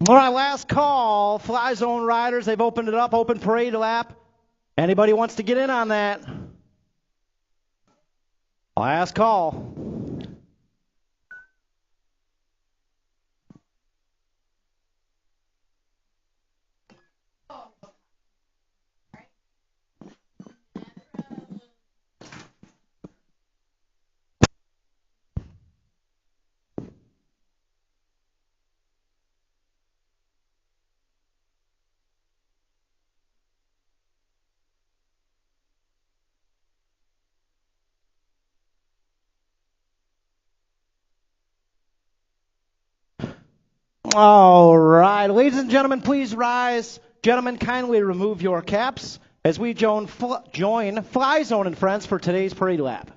All right, last call. Fly zone riders, they've opened it up, open parade lap. Anybody wants to get in on that? Last call. All right, ladies and gentlemen, please rise. Gentlemen, kindly remove your caps as we join Fly Zone and Friends for today's parade lap.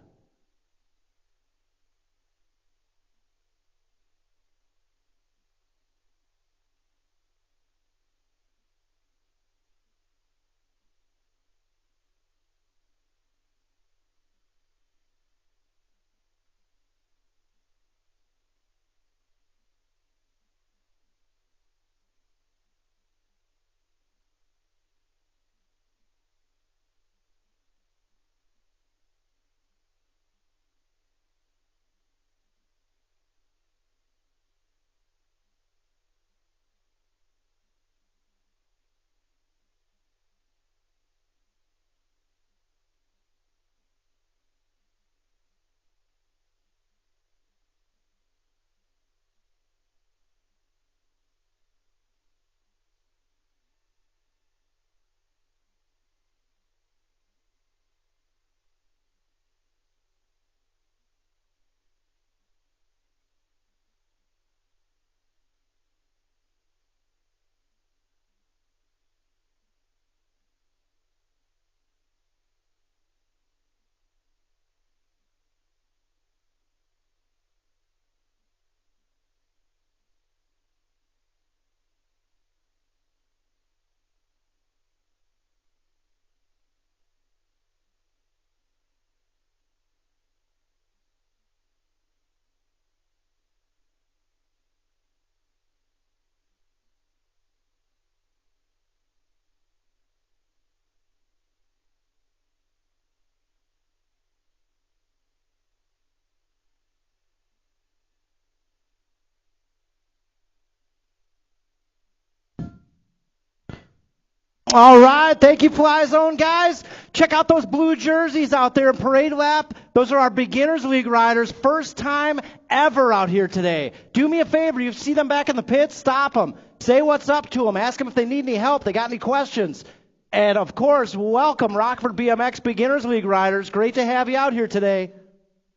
All right, thank you, Fly Zone guys. Check out those blue jerseys out there in parade lap. Those are our beginners league riders, first time ever out here today. Do me a favor, you see them back in the pits, stop them. Say what's up to them. Ask them if they need any help, they got any questions. And of course, welcome Rockford BMX beginners league riders. Great to have you out here today.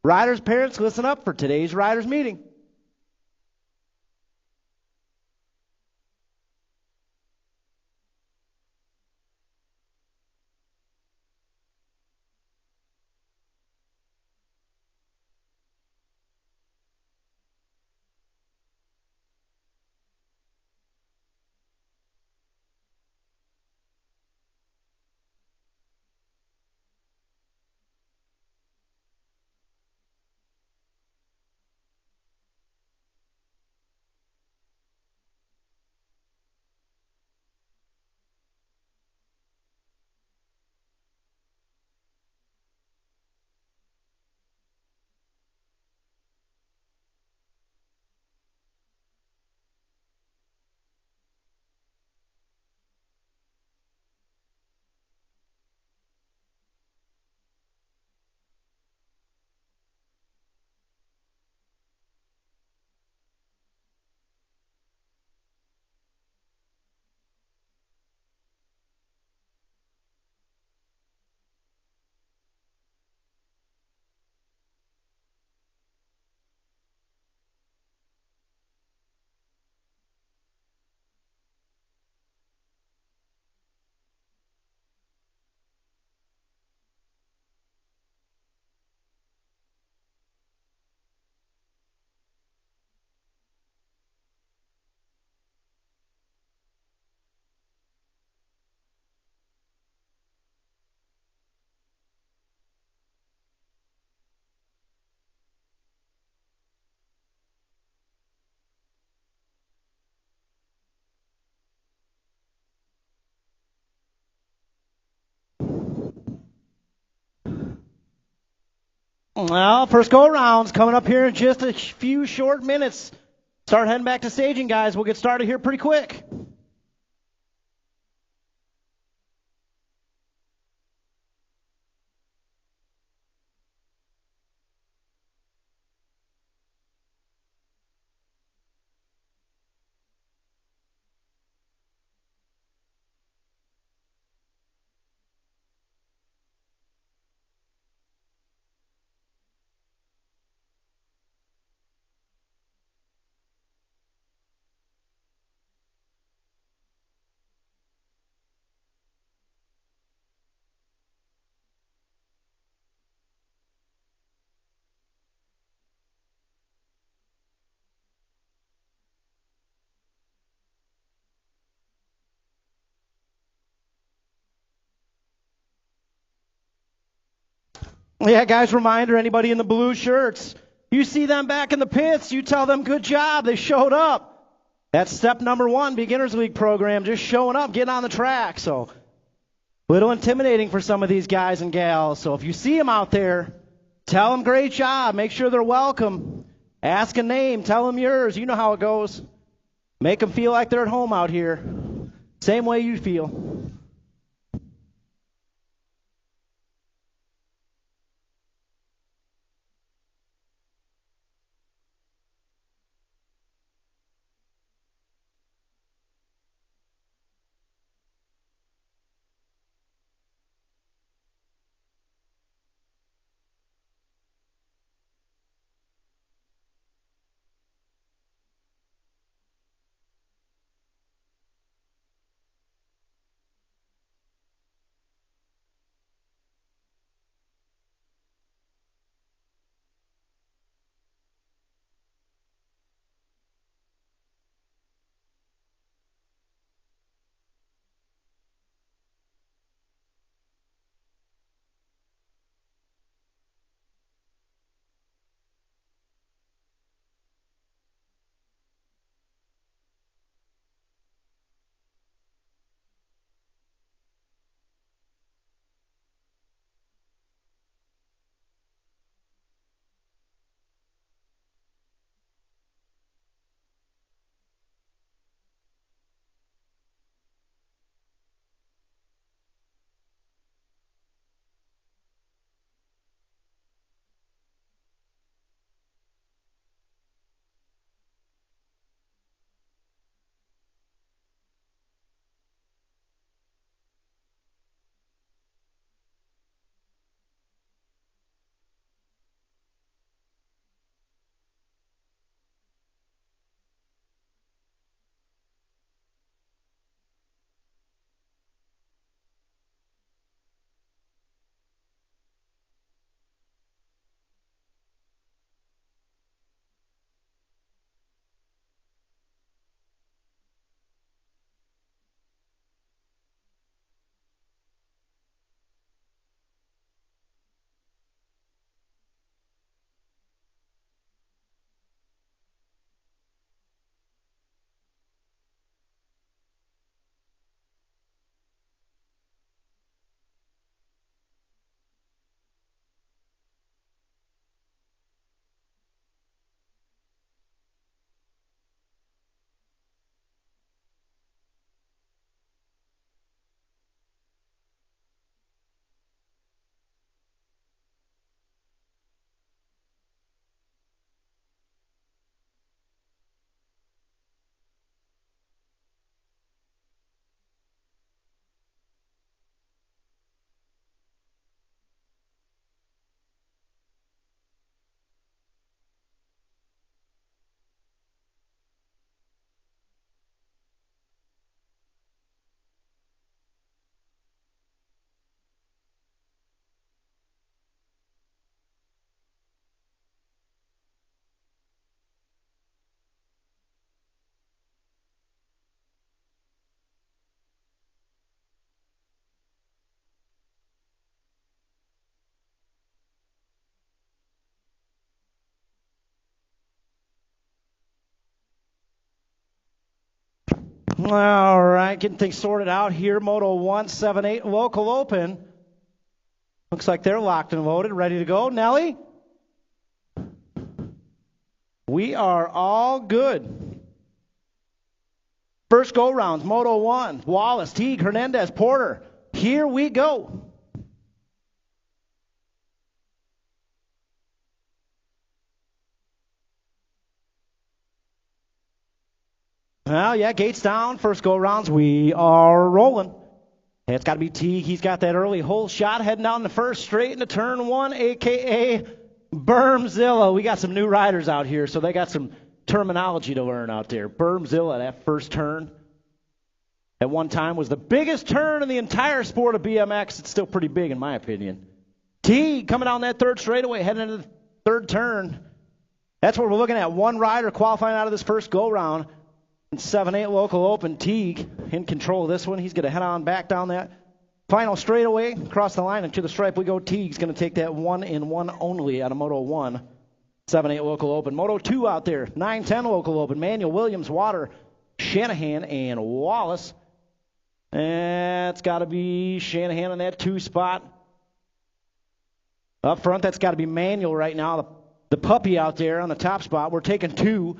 Riders, parents, listen up for today's riders meeting. Well, first go-around's coming up here in just a few short minutes. Start heading back to staging, guys. We'll get started here pretty quick. Yeah, guys, reminder, anybody in the blue shirts, you see them back in the pits, you tell them good job, they showed up. That's step number 1, Beginners League program, just showing up, getting on the track. So, a little intimidating for some of these guys and gals. So if you see them out there, tell them great job, make sure they're welcome. Ask a name, tell them yours, you know how it goes. Make them feel like they're at home out here. Same way you feel. All right, getting things sorted out here. Moto 178 local open. Looks like they're locked and loaded, ready to go. Nelly, We are all good. First go rounds, Moto 1, Wallace, Teague, Hernandez, Porter. Here we go. Well, yeah, gates down. First go rounds, we are rolling. Hey, it's got to be Teague. He's got that early hole shot heading down the first straight into turn 1, a.k.a. Bermzilla. We got some new riders out here, so they got some terminology to learn out there. Bermzilla, that first turn, at one time was the biggest turn in the entire sport of BMX. It's still pretty big in my opinion. Teague coming down that third straightaway, heading into the third turn. That's what we're looking at. One rider qualifying out of this first go-round. 7-8 local open. Teague in control of this one. He's going to head on back down that final straightaway, across the line and to the stripe we go. Teague's going to take that 1-in-1 only out of Moto 1. 7-8 local open. Moto 2 out there. 9-10 local open. Manuel, Williams, Water, Shanahan, and Wallace. And it's got to be Shanahan in that 2 spot. Up front, that's got to be Manuel right now. The puppy out there on the top spot. We're taking 2.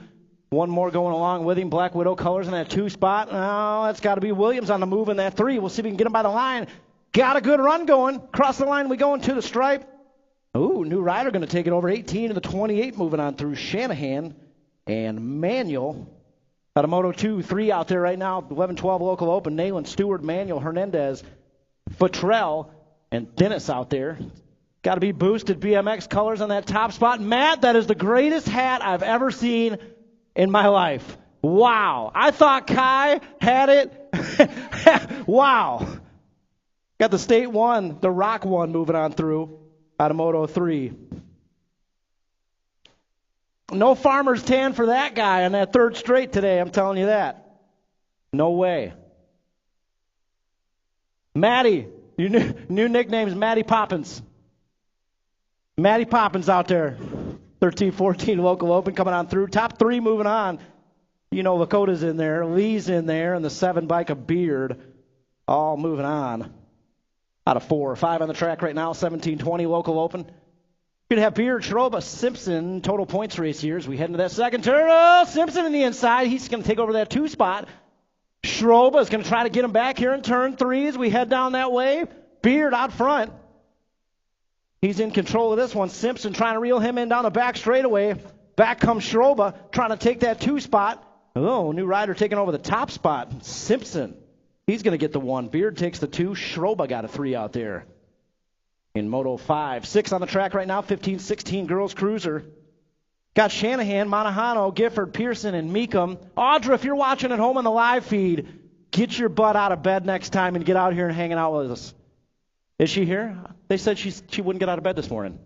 One more going along with him. Black Widow colors in that 2 spot. Oh, that's got to be Williams on the move in that 3. We'll see if we can get him by the line. Got a good run going. Across the line we go into the stripe. Ooh, new rider going to take it over 18 to the 28, moving on through Shanahan and Manuel. Out of Moto 2, 3 out there right now. 11-12 local open. Nayland, Stewart, Manuel, Hernandez, Futrell, and Dennis out there. Got to be boosted BMX colors on that top spot. Matt, that is the greatest hat I've ever seen in my life. Wow. I thought Kai had it. Wow. Got the state 1, the rock 1 moving on through out of Moto 3. No farmer's tan for that guy on that third straight today, I'm telling you that. No way. Matty, your new nickname is Matty Poppins. Matty Poppins out there. 13-14 local open coming on through. Top 3 moving on. You know, Lakota's in there. Lee's in there. And the 7 bike of Beard. All moving on. Out of 4 or 5 on the track right now. 17-20 local open. You're going to have Beard, Schroba, Simpson. Total points race here as we head into that second turn. Oh, Simpson in the inside. He's going to take over that 2 spot. Schroba is going to try to get him back here in turn 3 as we head down that way. Beard out front. He's in control of this one. Simpson trying to reel him in down the back straightaway. Back comes Schroba trying to take that 2 spot. Oh, new rider taking over the top spot. Simpson. He's going to get the 1. Beard takes the 2. Schroba got a 3 out there. In Moto 5. 6 on the track right now. 15-16 girls cruiser. Got Shanahan, Monahano, Gifford, Pearson, and Meekum. Audra, if you're watching at home on the live feed, get your butt out of bed next time and get out here and hanging out with us. Is she here? They said she wouldn't get out of bed this morning.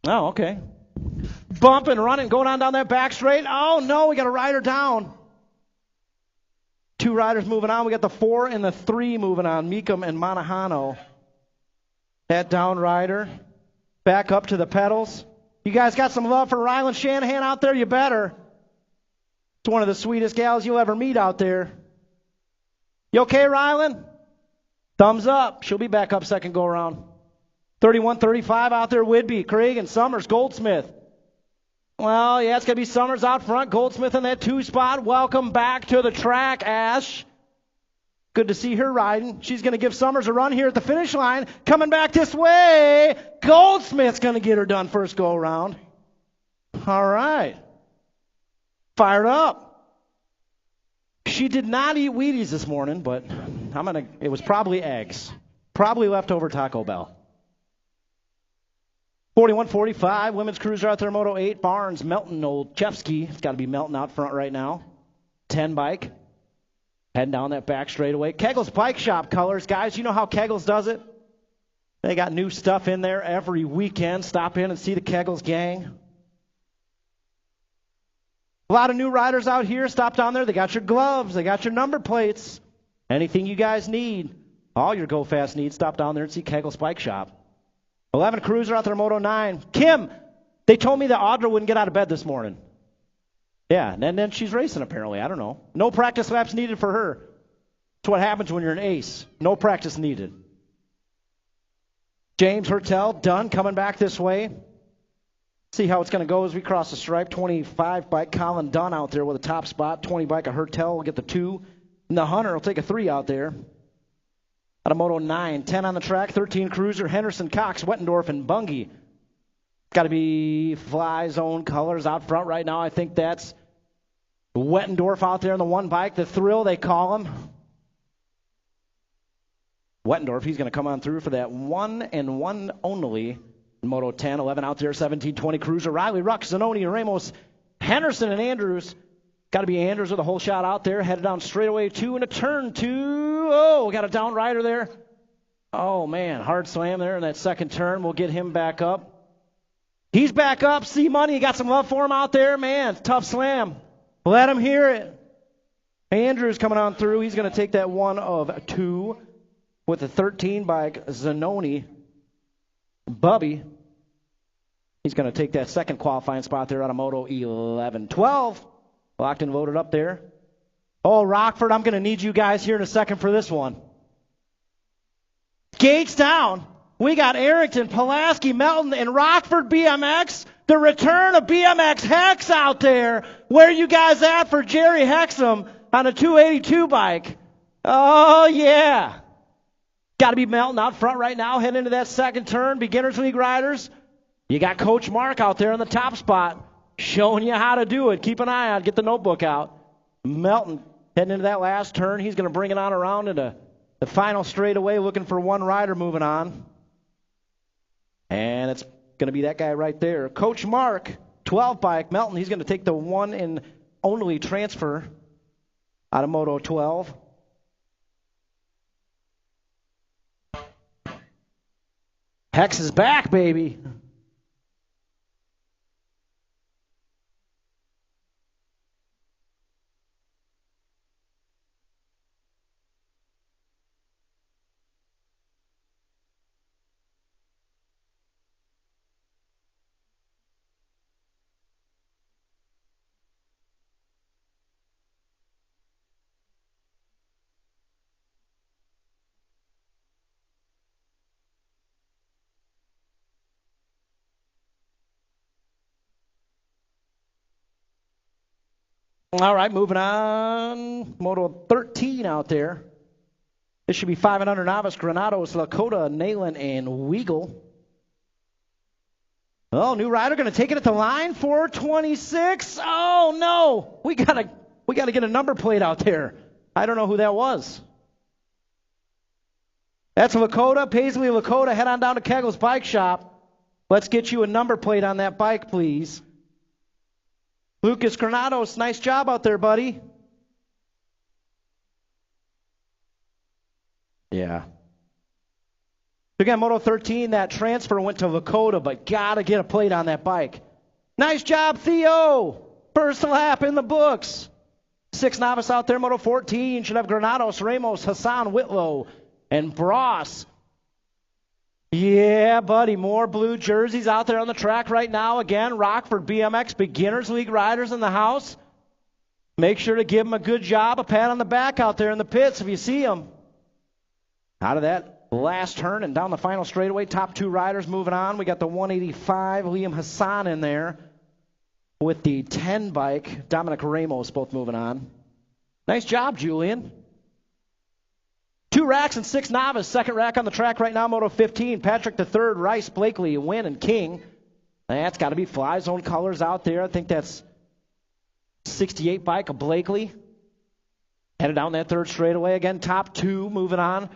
Oh, okay. Bumping, running, going on down that back straight. Oh, no, we got a rider down. 2 riders moving on. We got the 4 and the 3 moving on. Meekum and Monahano. That down rider. Back up to the pedals. You guys got some love for Ryland Shanahan out there? You better. It's one of the sweetest gals you'll ever meet out there. You okay, Ryland? Thumbs up. She'll be back up second go around. 31-35 out there. Whidbey, Craig, and Summers. Goldsmith. Well, yeah, it's going to be Summers out front. Goldsmith in that 2 spot. Welcome back to the track, Ash. Good to see her riding. She's going to give Summers a run here at the finish line. Coming back this way. Goldsmith's going to get her done first go around. All right. Fired up. She did not eat Wheaties this morning, but it was probably eggs. Probably leftover Taco Bell. 41-45, women's cruiser out there, Moto 8, Barnes, Melton, Olchevsky. It's got to be Melton out front right now. 10 bike. Heading down that back straightaway. Kegel's Bike Shop colors. Guys, you know how Kegel's does it? They got new stuff in there every weekend. Stop in and see the Kegel's gang. A lot of new riders out here. Stop down there. They got your gloves. They got your number plates. Anything you guys need. All your Go Fast needs. Stop down there and see Kegel's Bike Shop. 11 cruiser out there, Moto 9. Kim, they told me that Audra wouldn't get out of bed this morning. Yeah, and then she's racing apparently. I don't know. No practice laps needed for her. That's what happens when you're an ace. No practice needed. James Hertel, done, coming back this way. See how it's going to go as we cross the stripe. 25 bike Colin Dunn out there with a top spot. 20 bike of Hertel will get the 2. And the Hunter will take a 3 out there. Out of Moto 9. 10 on the track. 13 Cruiser. Henderson, Cox, Wettendorf, and Bungie. Got to be Fly Zone colors out front right now. I think that's Wettendorf out there on the 1 bike. The Thrill, they call him. Wettendorf, he's going to come on through for that 1 and 1 only. Moto 10, 11 out there, 17, 20 Cruiser. Riley, Ruck, Zanoni, Ramos, Henderson, and Andrews. Got to be Andrews with a whole shot out there. Headed down straightaway 2 and a turn 2. Oh, got a down rider there. Oh, man, hard slam there in that second turn. We'll get him back up. He's back up. See Money, you got some love for him out there. Man, tough slam. Let him hear it. Andrews coming on through. He's going to take that 1 of 2 with the 13 bike Zanoni. Bubby, he's going to take that second qualifying spot there out of Moto 11. 12, locked and loaded up there. Oh, Rockford, I'm going to need you guys here in a second for this one. Gates down. We got Arrington, Pulaski, Melton, and Rockford BMX. The return of BMX Hex out there. Where you guys at for Jerry Hexum on a 282 bike? Oh, yeah. Got to be Melton out front right now, heading into that second turn. Beginners League riders. You got Coach Mark out there in the top spot, showing you how to do it. Keep an eye out. Get the notebook out. Melton heading into that last turn. He's going to bring it on around into the final straightaway, looking for 1 rider moving on. And it's going to be that guy right there. Coach Mark, 12 bike. Melton, he's going to take the 1 and only transfer out of Moto 12. Hex is back, baby. All right, moving on. Moto 13 out there. This should be 500 novice. Granados, Lakota, Nayland, and Weagle. Oh, new rider going to take it at the line. 426. Oh no, we gotta get a number plate out there. I don't know who that was. That's Lakota, Paisley Lakota. Head on down to Kegel's Bike Shop. Let's get you a number plate on that bike, please. Lucas Granados, nice job out there, buddy. Yeah. Again, Moto 13, that transfer went to Lakota, but got to get a plate on that bike. Nice job, Theo. First lap in the books. 6 novice out there, Moto 14. Should have Granados, Ramos, Hassan, Whitlow, and Bross. Yeah, buddy, more blue jerseys out there on the track right now. Again, Rockford BMX Beginners League riders in the house. Make sure to give them a good job, a pat on the back out there in the pits if you see them. Out of that last turn and down the final straightaway, top 2 riders moving on. We got the 185, Liam Hassan in there with the 10 bike, Dominic Ramos both moving on. Nice job, Julian. 2 racks and 6 novice. Second rack on the track right now, Moto 15. Patrick the third, Rice, Blakely, Wynn, and King. That's got to be Fly Zone colors out there. I think that's 68 bike of Blakely. Headed down that third straightaway. Again, top 2 moving on.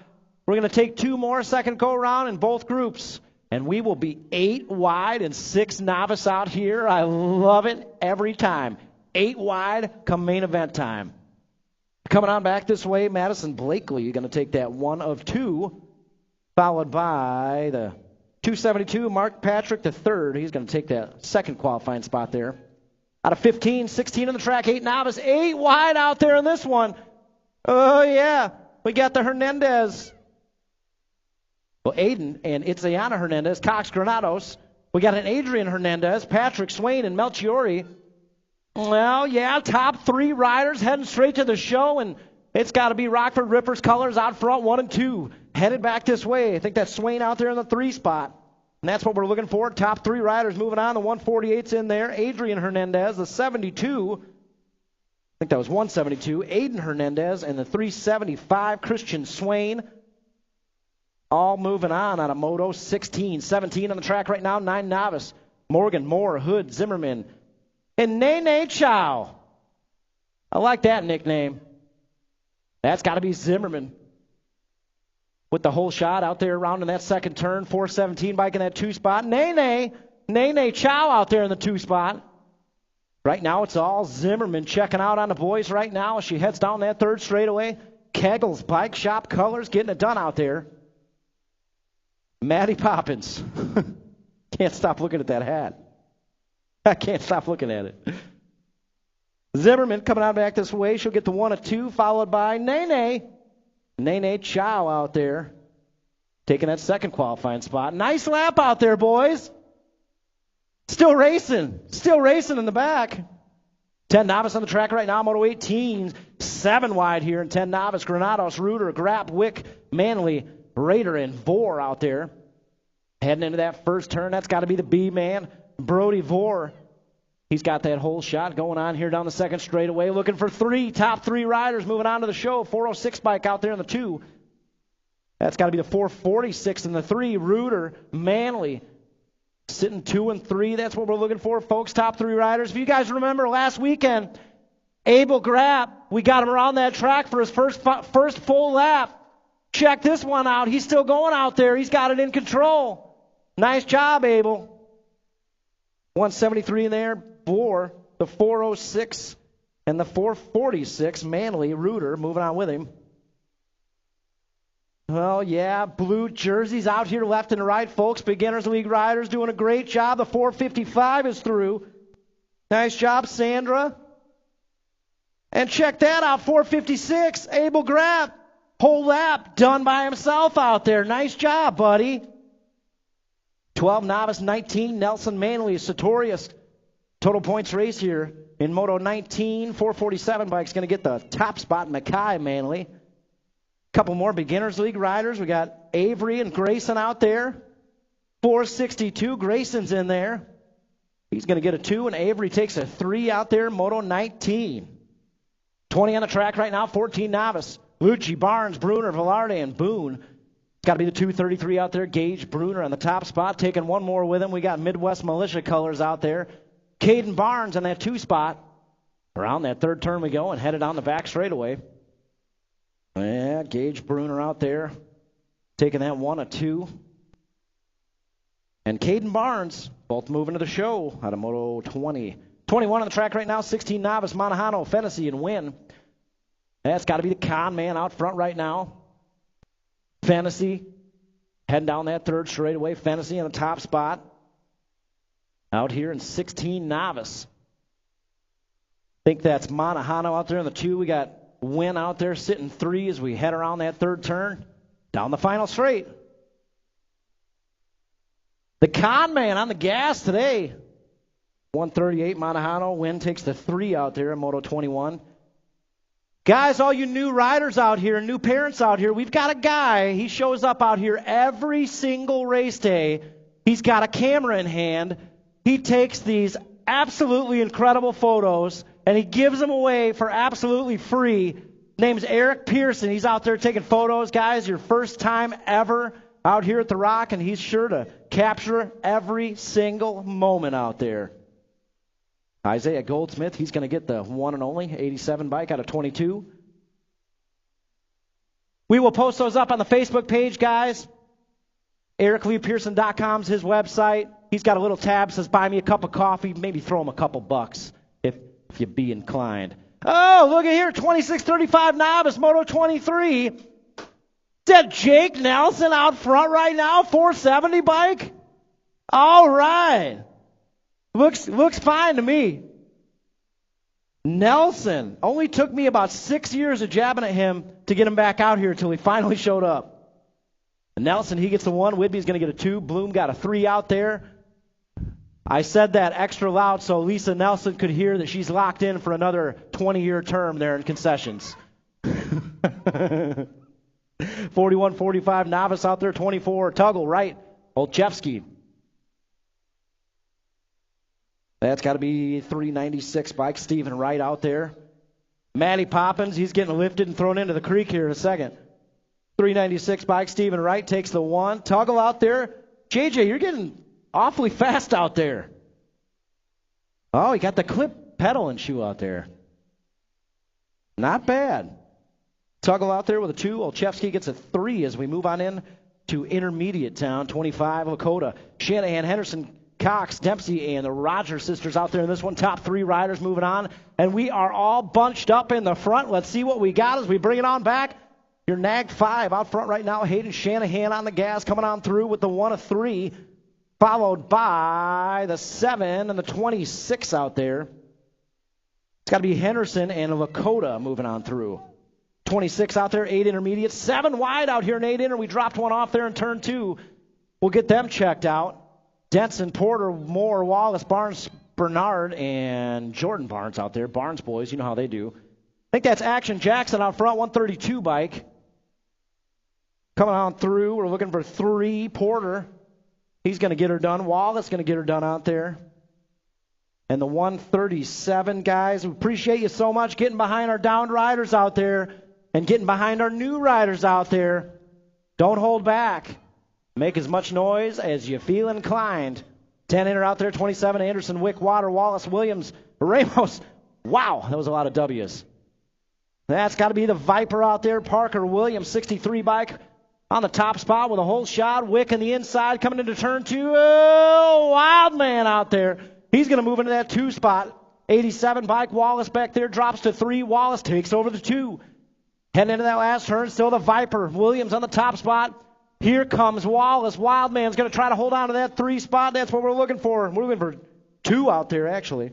We're going to take 2 more second go around in both groups. And we will be 8 wide and 6 novice out here. I love it every time. 8 wide come main event time. Coming on back this way, Madison Blakely. You're going to take that 1 of 2, followed by the 272, Mark Patrick the third. He's going to take that second qualifying spot there. Out of 15, 16 on the track, 8 novice, 8 wide out there in this one. Oh, yeah. We got the Hernandez. Well, Aiden and Itzayana Hernandez, Cox Granados. We got an Adrian Hernandez, Patrick Swain, and Melchiori. Well, yeah, top 3 riders heading straight to the show, and it's got to be Rockford Rippers colors out front, 1 and 2. Headed back this way. I think that's Swain out there in the 3 spot. And that's what we're looking for. Top 3 riders moving on. The 148's in there. Adrian Hernandez, the 72. I think that was 172. Aiden Hernandez, and the 375, Christian Swain. All moving on out of Moto 16. 17 on the track right now. 9 novice. Morgan, Moore, Hood, Zimmerman, and Nene Chow. I like that nickname. That's got to be Zimmerman. With the whole shot out there around in that second turn. 417 bike in that 2 spot. Nene Chow out there in the 2 spot. Right now it's all Zimmerman checking out on the boys right now as she heads down that 3rd straightaway. Kegel's Bike Shop Colors getting it done out there. Maddie Poppins. Can't stop looking at that hat. I can't stop looking at it. Zimmerman coming out back this way. She'll get the 1 of 2, followed by Nene Chow out there, taking that 2nd qualifying spot. Nice lap out there, boys. Still racing in the back. 10 novice on the track right now, Moto 18. 7 wide here in 10 novice. Granados, Reuter, Grapp, Wick, Manley, Rader, and Vore out there. Heading into that first turn, that's got to be the B-man, Brody Vore. He's got that whole shot going on here down the 2nd straightaway. Looking for 3, top 3 riders moving on to the show. 406 bike out there in the 2. That's got to be the 446 in the 3. Reuter, Manley, sitting 2 and 3. That's what we're looking for, folks. Top 3 riders. If you guys remember last weekend, Abel Grapp, we got him around that track for his first full lap. Check this one out. He's still going out there. He's got it in control. Nice job, Abel. 173 in there. Bohr, the 406 and the 446. Manley, Reuter, moving on with him. Well, yeah, blue jerseys out here left and right, folks. Beginners League riders doing a great job. The 455 is through. Nice job, Sandra. And check that out, 456, Abel Grapp. Whole lap done by himself out there. Nice job, buddy. 12 novice, 19, Nelson Manley, Sartorius. Total points race here in Moto 19. 447 bike's going to get the top spot, Mackay Manley. Couple more Beginners League riders. We got Avery and Grayson out there. 462, Grayson's in there. He's going to get a 2, and Avery takes a 3 out there, Moto 19. 20 on the track right now, 14 novice. Lucci, Barnes, Bruner, Velarde, and Boone. It's got to be the 233 out there. Gage, Bruner on the top spot. Taking one more with him. We got Midwest Militia colors out there. Caden Barnes on that 2 spot. Around that 3rd turn we go and headed on the back straightaway. Yeah, Gage, Bruner out there. Taking that 1 of 2. And Caden Barnes, both moving to the show out of Moto 20. 21 on the track right now, 16 novice, Monahano, Fennessy, and Wynn. That's got to be the con man out front right now. Fennessy heading down that 3rd straightaway. Fennessy in the top spot. Out here in 16 novice. I think that's Monahano out there in the 2. We got Wynn out there sitting 3 as we head around that 3rd turn. Down the final straight. The con man on the gas today. 138 Monahano. Wynn takes the 3 out there in Moto 21. Guys, all you new riders out here, new parents out here, we've got a guy. He shows up out here every single race day. He's got a camera in hand. He takes these absolutely incredible photos, and he gives them away for absolutely free. Name's Eric Pearson. He's out there taking photos. Guys, your first time ever out here at the Rock, and he's sure to capture every single moment out there. Isaiah Goldsmith, he's going to get the one and only 87 bike out of 22. We will post those up on the Facebook page, guys. EricLeePearson.com is his website. He's got a little tab that says, buy me a cup of coffee. Maybe throw him a couple bucks if you be inclined. Oh, look at here, 2635 novice, Moto 23. Is that Jake Nelson out front right now, 470 bike? All right. Looks fine to me. Nelson. Only took me about 6 years of jabbing at him to get him back out here until he finally showed up. Nelson, he gets the 1. Whitby's going to get a 2. Bloom got a 3 out there. I said that extra loud so Lisa Nelson could hear that she's locked in for another 20-year term there in concessions. 41-45 novice out there, 24. Tuggle, right. Olchevsky. That's got to be 396 bike. Stephen Wright out there. Matty Poppins, he's getting lifted and thrown into the creek here in a second. 396 bike. Stephen Wright takes the one. Toggle out there. JJ, you're getting awfully fast out there. Oh, he got the clip pedal and shoe out there. Not bad. Toggle out there with a 2. Olszewski gets a 3 as we move on in to intermediate town. 25, Lakota. Shanahan, Henderson, Cox, Dempsey, and the Rogers sisters out there in this one. Top 3 riders moving on. And we are all bunched up in the front. Let's see what we got as we bring it on back. Your NAG 5 out front right now. Hayden Shanahan on the gas coming on through with the 1 of 3. Followed by the 7 and the 26 out there. It's got to be Henderson and Lakota moving on through. 26 out there, 8 intermediate, 7 wide out here in 8 inner. We dropped one off there in turn 2. We'll get them checked out. Denson, Porter, Moore, Wallace, Barnes, Bernard, and Jordan Barnes out there. Barnes boys, you know how they do. I think that's Action Jackson out front, 132 bike. Coming on through, we're looking for 3. Porter, he's going to get her done. Wallace going to get her done out there. And the 137 guys, we appreciate you so much getting behind our downed riders out there and getting behind our new riders out there. Don't hold back. Make as much noise as you feel inclined. 10 inner out there, 27, Anderson, Wick, Water, Wallace, Williams, Ramos. Wow, that was a lot of W's. That's got to be the Viper out there. Parker Williams, 63 bike on the top spot with a whole shot. Wick in the inside coming into turn 2. Oh, Wild Man out there. He's going to move into that 2 spot. 87 bike. Wallace back there drops to 3. Wallace takes over the 2. Heading into that last turn, still the Viper. Williams on the top spot. Here comes Wallace. Wildman's going to try to hold on to that 3 spot. That's what we're looking for. We're looking for 2 out there, actually.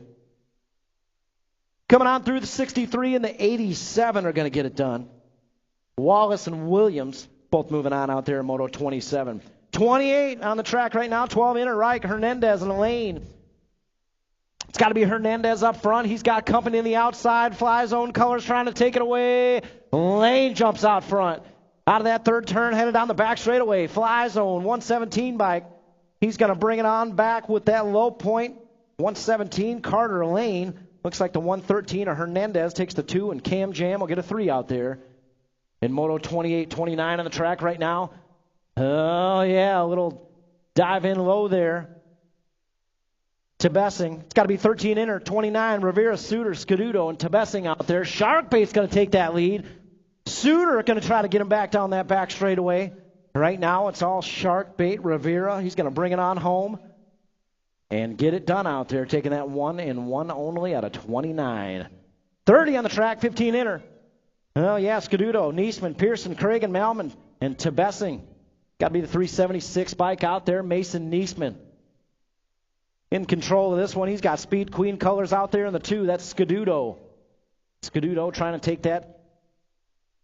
Coming on through the 63 and the 87 are going to get it done. Wallace and Williams both moving on out there in Moto 27. 28 on the track right now. 12 inner right. Hernandez in the lane. It's got to be Hernandez up front. He's got company in the outside. Fly zone colors trying to take it away. Lane jumps out front. Out of that third turn, headed down the back straightaway. Fly zone, 117 bike. He's going to bring it on back with that low point. 117, Carter Lane. Looks like the 113 of Hernandez takes the 2, and Cam Jam will get a 3 out there. In Moto 28-29 on the track right now. Oh, yeah, a little dive in low there. Tebessing. It's got to be 13 inner, 29, Rivera, Suter, Scaduto, and Tebessing out there. Sharkbait's going to take that lead. Suter going to try to get him back down that back straightaway. Right now it's all Sharkbait, Rivera. He's going to bring it on home and get it done out there, taking that 1 and 1 only out of 29. 30 on the track, 15 inner. Oh, yeah, Scaduto, Niesman, Pearson, Craig, and Malman, and Tebessing. Got to be the 376 bike out there, Mason Niesman. In control of this one, he's got Speed Queen colors out there in the 2. That's Scaduto. Scaduto trying to take that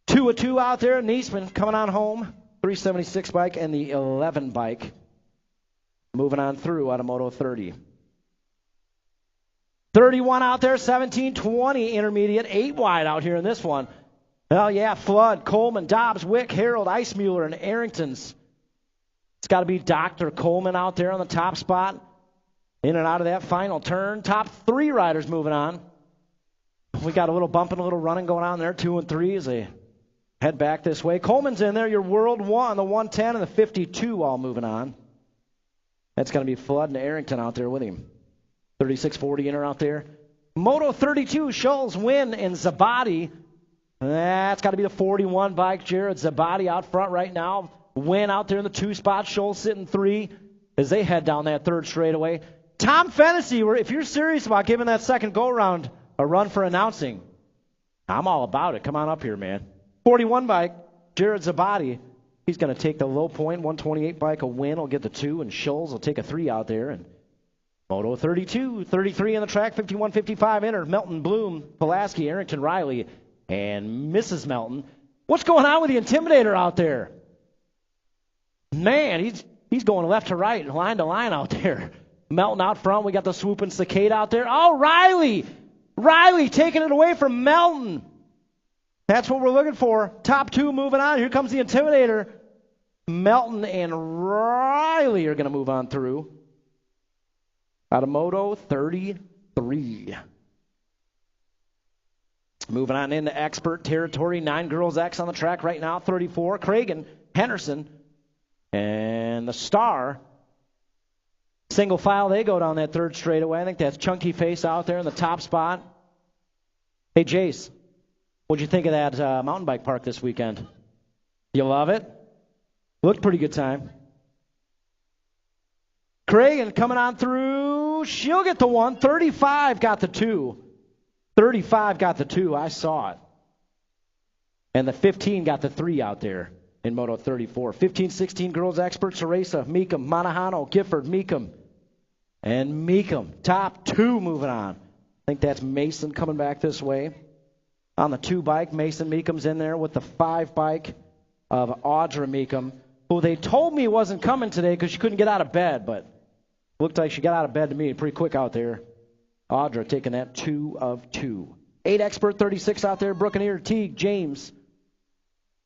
2-2 out there. Niesman coming on home. 376 bike and the 11 bike. Moving on through out of Moto 30. 31 out there, 17, 20 intermediate, 8 wide out here in this one. Oh, yeah, Flood, Coleman, Dobbs, Wick, Harold, Icemuller, and Arringtons. It's got to be Dr. Coleman out there on the top spot. In and out of that final turn. Top 3 riders moving on. We got a little bumping, a little running going on there. 2 and 3 as they head back this way. Coleman's in there. Your World 1, the 110, and the 52 all moving on. That's going to be Flood and Arrington out there with him. 36-40 inner out there. Moto 32, Schultz, Wynn, and Zabadi. That's got to be the 41 bike. Jared Zabadi out front right now. Wynn out there in the 2 spot. Schultz sitting 3 as they head down that 3rd straightaway. Tom Fennessy, if you're serious about giving that second go-around a run for announcing, I'm all about it. Come on up here, man. 41 bike, Jared Zabadi. He's going to take the low point. 128 bike, a win. Will get the 2, and Schultz will take a 3 out there. And Moto 32, 33 on the track, 51, 55 inner. Melton, Bloom, Pulaski, Arrington, Riley, and Mrs. Melton. What's going on with the Intimidator out there? Man, he's going left to right, line to line out there. Melton out front. We got the swooping Cicada out there. Oh, Riley! Riley taking it away from Melton. That's what we're looking for. Top 2 moving on. Here comes the Intimidator. Melton and Riley are going to move on through. out of Moto 33. Moving on into expert territory. 9 girls X on the track right now. 34. Cragen, Henderson, and the star. Single file, they go down that third straightaway. I think that's Chunky Face out there in the top spot. Hey, Jace, what'd you think of that mountain bike park this weekend? You love it? Looked pretty good time. Cragen coming on through. She'll get the 1. 35 got the 2. 35 got the 2. I saw it. And the 15 got the 3 out there in Moto 34. 15, 16 girls experts. Ceresa, Meekum, Monahano, Gifford, Meekum, and Meekum. Top 2 moving on. I think that's Mason coming back this way. On the 2 bike, Mason Meekum's in there with the 5 bike of Audra Meekum, who they told me wasn't coming today because she couldn't get out of bed, but looked like she got out of bed to me pretty quick out there. Audra taking that 2 of 2. 8 expert, 36 out there. Buccaneer, Teague, James.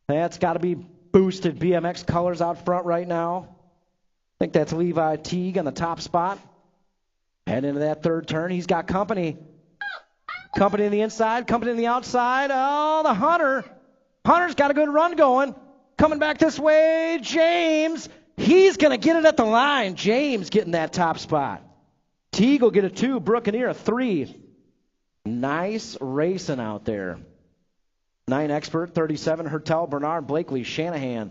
That's got to be boosted BMX colors out front right now. I think that's Levi Teague on the top spot. Heading into that third turn. He's got company. Company in the inside, company in the outside. Oh, the Hunter. Hunter's got a good run going. Coming back this way, James. He's going to get it at the line. James getting that top spot. Teague will get a 2. Buccaneer a 3. Nice racing out there. 9 expert, 37. Hertel, Bernard, Blakely, Shanahan.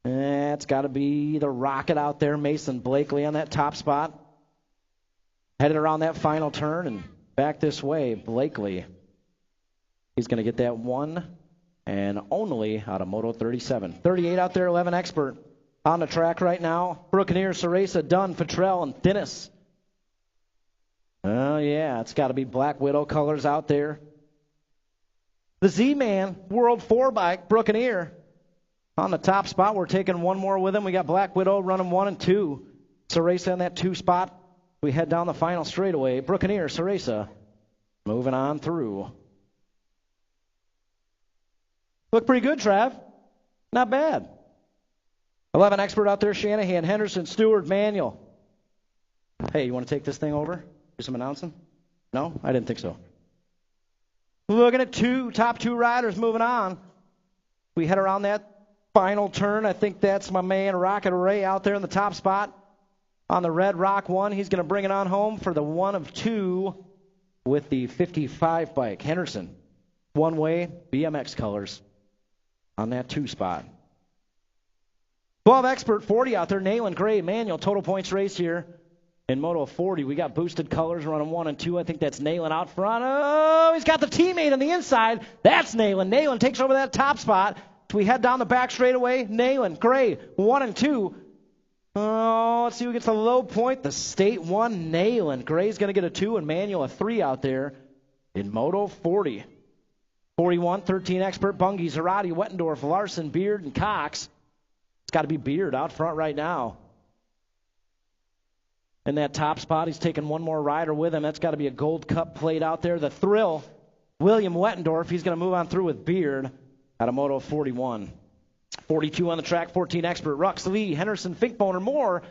That's got to be the rocket out there. Mason Blakely on that top spot. Headed around that final turn and back this way. Blakely. He's going to get that 1 and only out of Moto 37. 38 out there, 11 expert. On the track right now. Buccaneer, Ceresa, Dunn, Petrell, and Thinnis. Oh, yeah, it's got to be Black Widow colors out there. The Z-Man World 4 bike, Buccaneer. On the top spot, we're taking 1 more with him. We got Black Widow running 1 and 2. Ceresa in that 2 spot. We head down the final straightaway. Buccaneer, Ceresa, moving on through. Look pretty good, Trav. Not bad. 11 expert out there, Shanahan, Henderson, Stewart, Manuel. Hey, you want to take this thing over? Do some announcing? No? I didn't think so. Looking at top 2 riders moving on. We head around that final turn. I think that's my man Rocket Ray out there in the top spot. On the red Rock 1, he's going to bring it on home for the 1 of 2 with the 55 bike. Henderson, one-way BMX colors on that 2 spot. 12 expert, 40 out there. Nayland, Gray, Manuel, total points race here. In Moto 40, we got boosted colors running 1 and 2. I think that's Nayland out front. Oh, he's got the teammate on the inside. That's Nayland. Nayland takes over that top spot. We head down the back straightaway. Nayland, Gray, 1 and 2. Oh, let's see who gets the low point. The state 1, Nayland. Gray's going to get a 2 and Manuel a 3 out there in Moto 40. 41, 13 expert, Bungie, Zarati, Wettendorf, Larson, Beard, and Cox. It's got to be Beard out front right now. In that top spot, he's taking 1 more rider with him. That's got to be a Gold Cup plate out there. The Thrill, William Wettendorf. He's going to move on through with Beard out of Moto 41. 42 on the track, 14 expert. Rux, Lee, Henderson, Finkboner, Moore,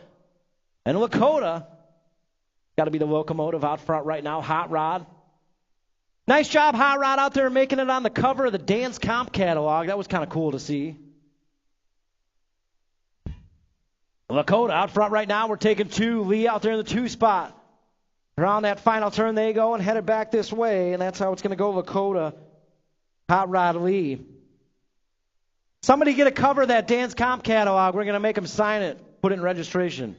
and Lakota. Got to be the locomotive out front right now. Hot Rod. Nice job, Hot Rod, out there making it on the cover of the Dance Comp catalog. That was kind of cool to see. Lakota out front right now. We're taking 2. Lee out there in the 2 spot. Around that final turn they go and headed back this way, and that's how it's going to go. Lakota, Hot Rod, Lee. Somebody get a cover of that Dance Comp catalog. We're going to make them sign it, put it in registration.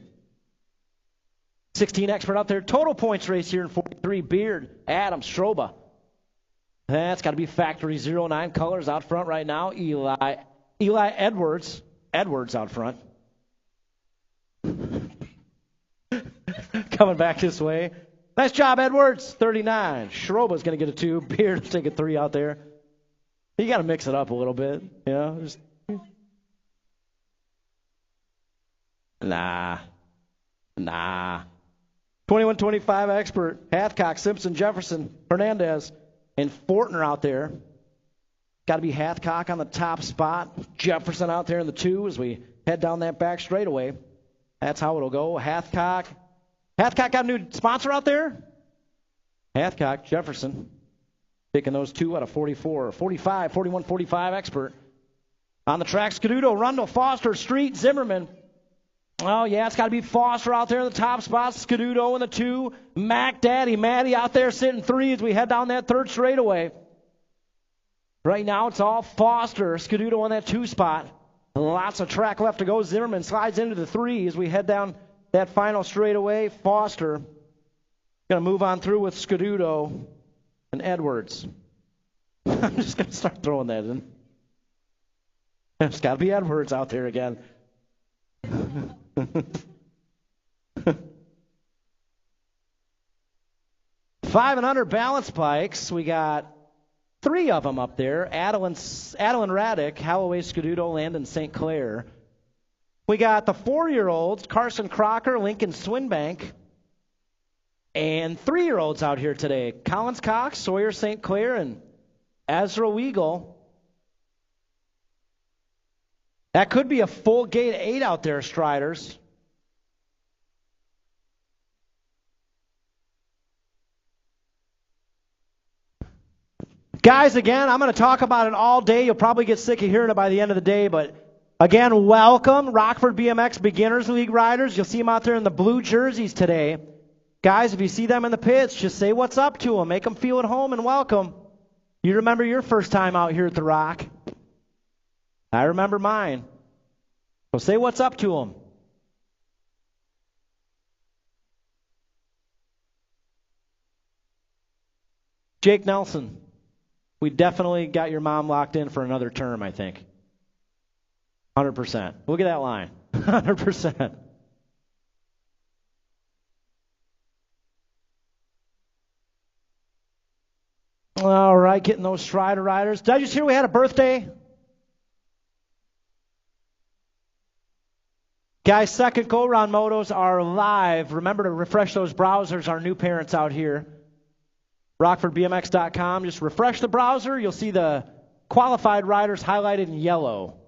16 expert out there. Total points race here in 43. Beard, Adam, Stroba. That's got to be Factory 09 colors out front right now. Eli Edwards. Edwards out front. Coming back this way. Nice job, Edwards. 39. Schroba's going to get a 2. Beard will take a 3 out there. You got to mix it up a little bit. You know? Nah. 21-25 expert. Hathcock, Simpson, Jefferson, Hernandez, and Fortner out there. Got to be Hathcock on the top spot. Jefferson out there in the 2 as we head down that back straightaway. That's how it'll go. Hathcock Hathcock got a new sponsor out there? Hathcock, Jefferson. Picking those 2 out of 44, 45, 41, 45 expert. On the track, Scuduto, Rundle, Foster, Street, Zimmerman. Oh, yeah, it's got to be Foster out there in the top spot. Scuduto in the 2. Matt Matty out there sitting 3 as we head down that 3rd straightaway. Right now, it's all Foster, Scuduto on that 2 spot. Lots of track left to go. Zimmerman slides into the 3 as we head down that final straightaway. Foster going to move on through with Scuduto and Edwards. I'm just going to start throwing that in. There's got to be Edwards out there again. 5 and under balance bikes. We got 3 of them up there. Adeline Raddick, Halloway Scuduto, Landon St. Clair. We got the 4-year-olds, Carson Crocker, Lincoln Swinbank. And 3-year-olds out here today. Collins Cox, Sawyer St. Clair, and Ezra Weagle. That could be a full gate 8 out there, Striders. Guys, again, I'm going to talk about it all day. You'll probably get sick of hearing it by the end of the day, but again, welcome, Rockford BMX Beginners League riders. You'll see them out there in the blue jerseys today. Guys, if you see them in the pits, just say what's up to them. Make them feel at home and welcome. You remember your first time out here at the Rock. I remember mine. So say what's up to them. Jake Nelson, we definitely got your mom locked in for another term, I think. 100%. Look at that line. 100%. All right, getting those Strider riders. Did I just hear we had a birthday? Guys, second go-round motos are live. Remember to refresh those browsers, our new parents out here. RockfordBMX.com. Just refresh the browser. You'll see the qualified riders highlighted in yellow.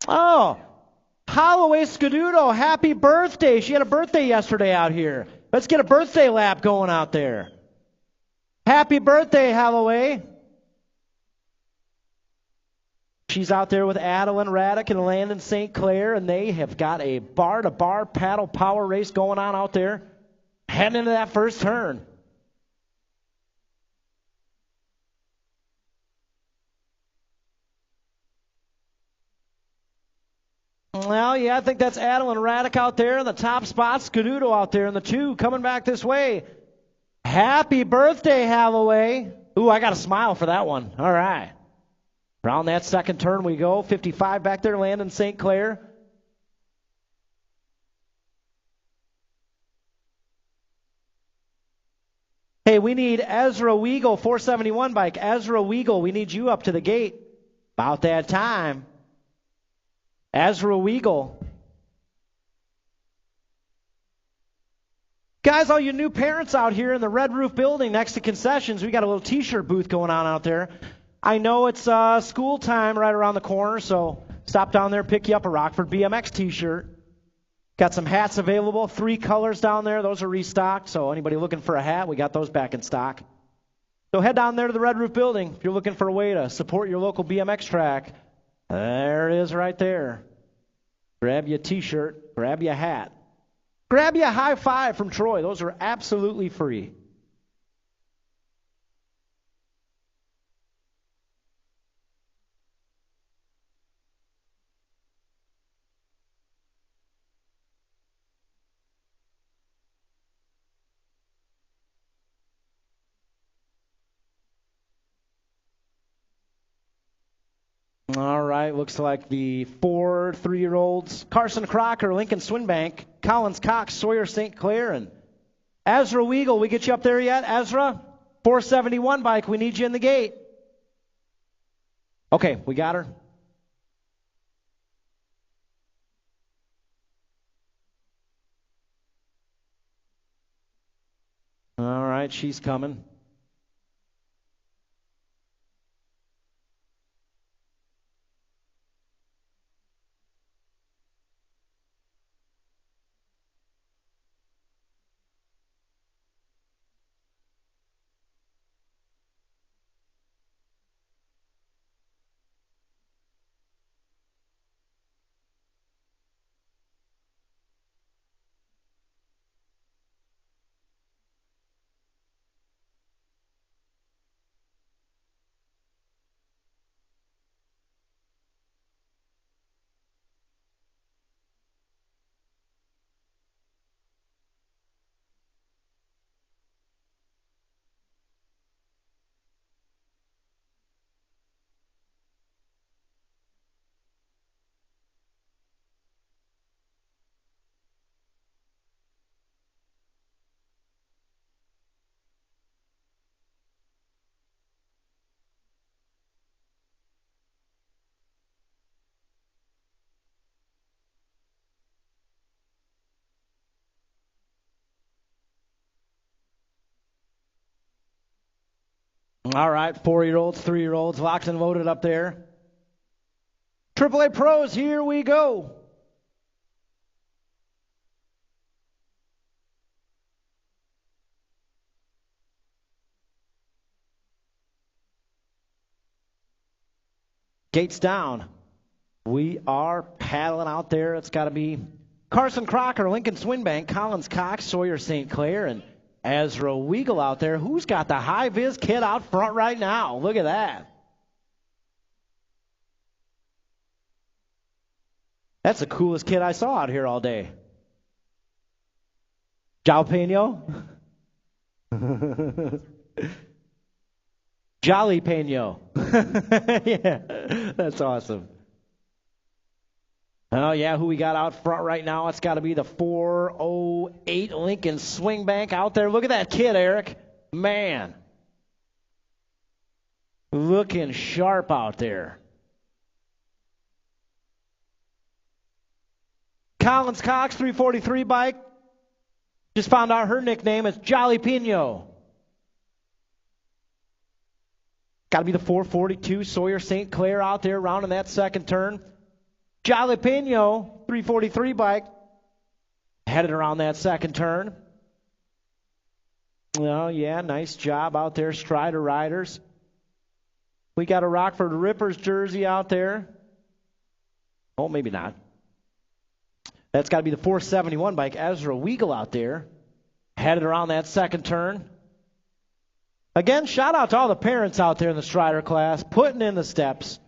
Oh, Holloway Scuduto, happy birthday. She had a birthday yesterday out here. Let's get a birthday lap going out there. Happy birthday, Holloway. She's out there with Adeline Raddick and Landon St. Clair, and they have got a bar-to-bar paddle power race going on out there, heading into that first turn. Well, yeah, I think that's Adeline Raddick out there in the top spot. Scuduto out there in the 2, coming back this way. Happy birthday, Holloway. Ooh, I got a smile for that one. All right. Around that second turn we go. 55 back there, Landon St. Clair. Hey, we need Ezra Weagle, 471 bike. Ezra Weagle, we need you up to the gate. About that time. Ezra Weagle. Guys, all you new parents out here in the Red Roof building next to concessions, we got a little t-shirt booth going on out there. I know it's school time right around the corner, so stop down there, pick you up a Rockford BMX t-shirt. Got some hats available, 3 colors down there. Those are restocked, so anybody looking for a hat, we got those back in stock. So head down there to the Red Roof building if you're looking for a way to support your local BMX track. There it is right there. Grab you a t-shirt, grab you a hat. Grab you a high five from Troy. Those are absolutely free. All right, looks like the 4 3-year-olds, Carson Crocker, Lincoln Swinbank, Collins Cox, Sawyer St. Clair, and Ezra Weagle. We get you up there yet, Ezra? 471 bike, we need you in the gate. Okay, we got her. All right, she's coming. All right, 4-year-olds, 3-year-olds, locked and loaded up there. AAA pros, here we go. Gates down. We are paddling out there. It's got to be Carson Crocker, Lincoln Swinbank, Collins Cox, Sawyer St. Clair, and Ezra Weigel out there. Who's got the high-vis kid out front right now? Look at that. That's the coolest kid I saw out here all day. Jalapeno? Jalapeno. Yeah, that's awesome. Oh, yeah, who we got out front right now? It's got to be the 408 Lincoln Swingbank out there. Look at that kid, Eric. Man. Looking sharp out there. Collins Cox, 343 bike. Just found out her nickname is Jolly Pino. Got to be the 442 Sawyer St. Clair out there rounding that second turn. Jalapeno, 343 bike, headed around that second turn. Oh, yeah, nice job out there, Strider Riders. We got a Rockford Rippers jersey out there. Oh, maybe not. That's got to be the 471 bike, Ezra Weigel out there, headed around that second turn. Again, shout out to all the parents out there in the Strider class, putting in the steps.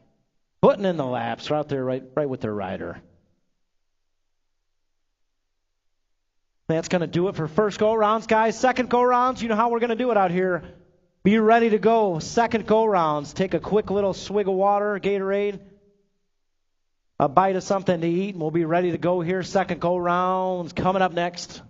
Putting in the laps, right there, right with their rider. That's going to do it for first go-rounds, guys. Second go-rounds, you know how we're going to do it out here. Be ready to go. Second go-rounds. Take a quick little swig of water, Gatorade, a bite of something to eat, and we'll be ready to go here. Second go-rounds coming up next.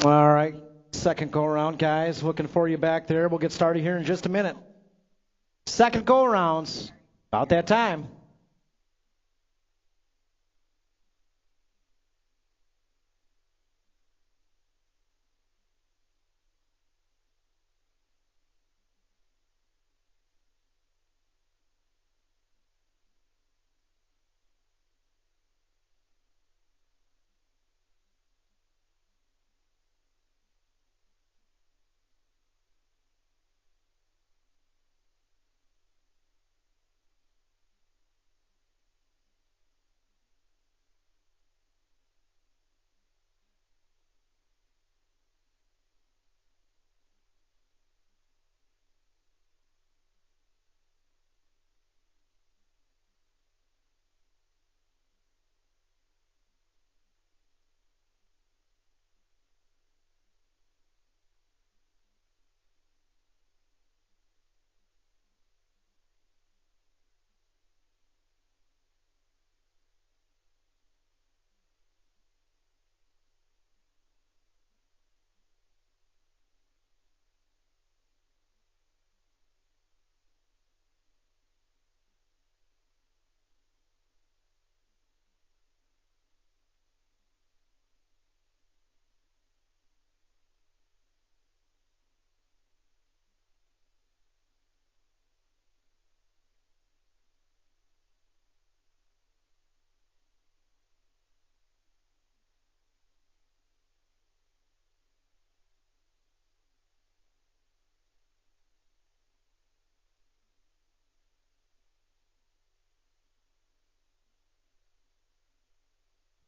All right, second go-around, guys. Looking for you back there. We'll get started here in just a minute. Second go-arounds, about that time.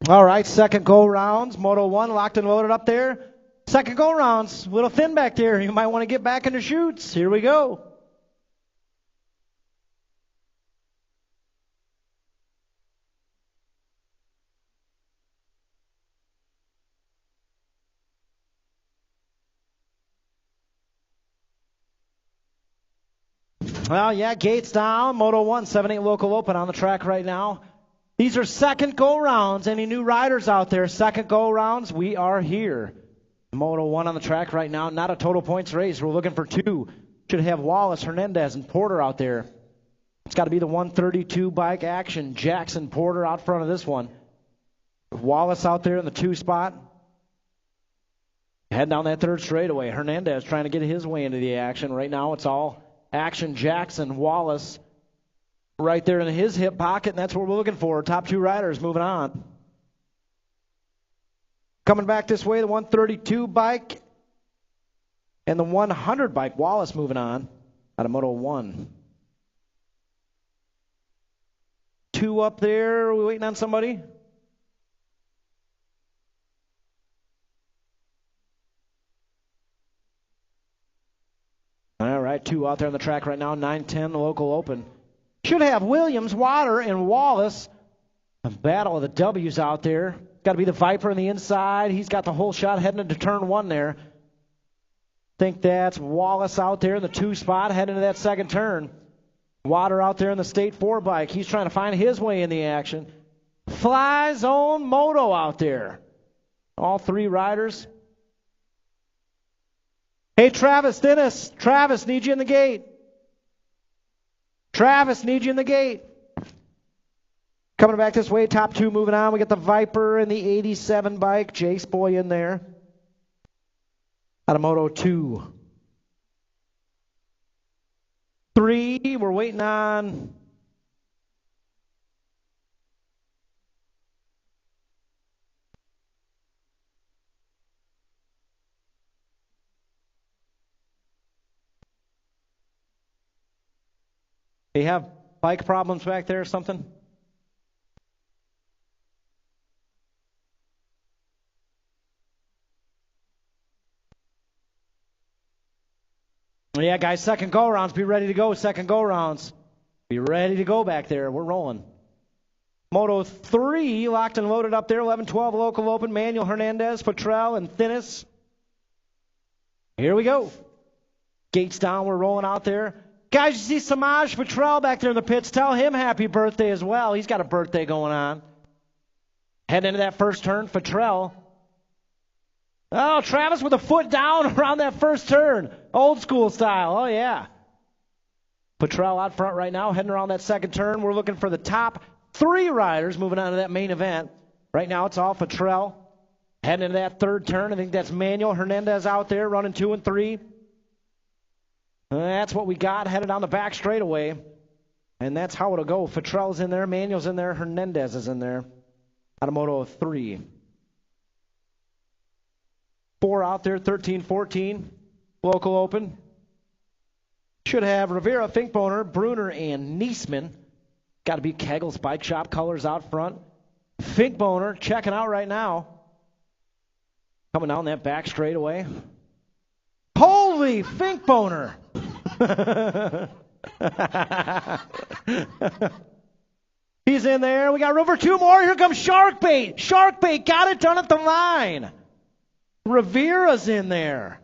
All right, second go-rounds. Moto 1 locked and loaded up there. Second go-rounds. A little thin back there. You might want to get back into chutes. Here we go. Well, yeah, gates down. Moto 1, 7-8 local open on the track right now. These are second go-rounds. Any new riders out there? Second go-rounds, we are here. Moto 1 on the track right now. Not a total points race. We're looking for 2. Should have Wallace, Hernandez, and Porter out there. It's got to be the 132 bike action. Jackson, Porter out front of this one. Wallace out there in the 2 spot. Heading down that third straightaway. Hernandez trying to get his way into the action. Right now it's all action. Jackson, Wallace right there in his hip pocket, and that's what we're looking for. Top 2 riders moving on. Coming back this way, the 132 bike and the 100 bike. Wallace moving on out of Moto 1. 2 up there. Are we waiting on somebody? All right, 2 out there on the track right now. 9-10 local open. Should have Williams, Water, and Wallace. A battle of the W's out there. Got to be the Viper on the inside. He's got the whole shot heading into turn 1 there. Think that's Wallace out there in the 2 spot heading into that second turn. Water out there in the State 4 bike. He's trying to find his way in the action. Fly Zone Moto out there. All 3 riders. Hey, Travis Dennis. Travis, need you in the gate. Travis, need you in the gate. Coming back this way, top 2 moving on. We got the Viper and the 87 bike. Jace Boy in there. Out of Moto 2. 3, we're waiting on. They have bike problems back there or something? Yeah, guys, second go-rounds. Be ready to go. Second go-rounds. Be ready to go back there. We're rolling. Moto 3 locked and loaded up there. 11-12 local open. Manuel, Hernandez, Futrell, and Thinnis. Here we go. Gates down. We're rolling out there. Guys, you see Samaj Futrell back there in the pits. Tell him happy birthday as well. He's got a birthday going on. Heading into that first turn, Futrell. Oh, Travis with a foot down around that first turn. Old school style. Oh, yeah. Futrell out front right now, heading around that second turn. We're looking for the top 3 riders moving on to that main event. Right now it's all Futrell. Heading into that third turn. I think that's Manuel Hernandez out there running 2 and 3. That's what we got headed on the back straightaway. And that's how it'll go. Futrell's in there, Manuel's in there, Hernandez is in there. Out of Moto 3. 4 out there, 13-14. Local open. Should have Rivera, Finkboner, Bruner, and Niesman. Got to be Kegel's Bike Shop colors out front. Finkboner checking out right now. Coming down that back straightaway. Holy Finkboner! He's in there. We got room for 2 more. Here comes Sharkbait. Sharkbait got it done at the line. Rivera's in there.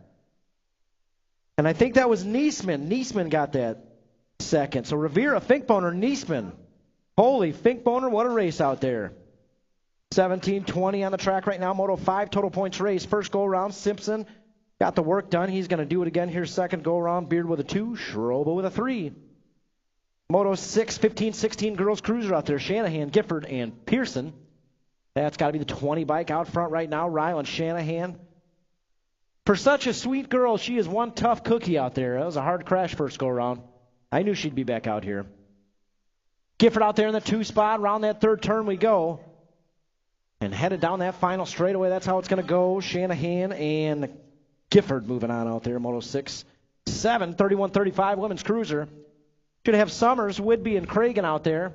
And I think that was Niesman. Niesman got that second. So Rivera, Finkboner, Niesman. Holy Finkboner, what a race out there. 17-20 on the track right now. Moto 5 total points race. First go around, Simpson got the work done. He's going to do it again here. Second go around, Beard with a 2, Schroba with a 3. Moto 6, 15-16 girls cruiser out there. Shanahan, Gifford, and Pearson. That's got to be the 20 bike out front right now. Rylan Shanahan. For such a sweet girl, she is one tough cookie out there. That was a hard crash first go around. I knew she'd be back out here. Gifford out there in the 2 spot. Around that third turn we go. And headed down that final straightaway. That's how it's going to go. Shanahan and Gifford moving on out there. Moto 6, 7, 31-35 women's cruiser. Should have Summers, Whidbey, and Cragen out there.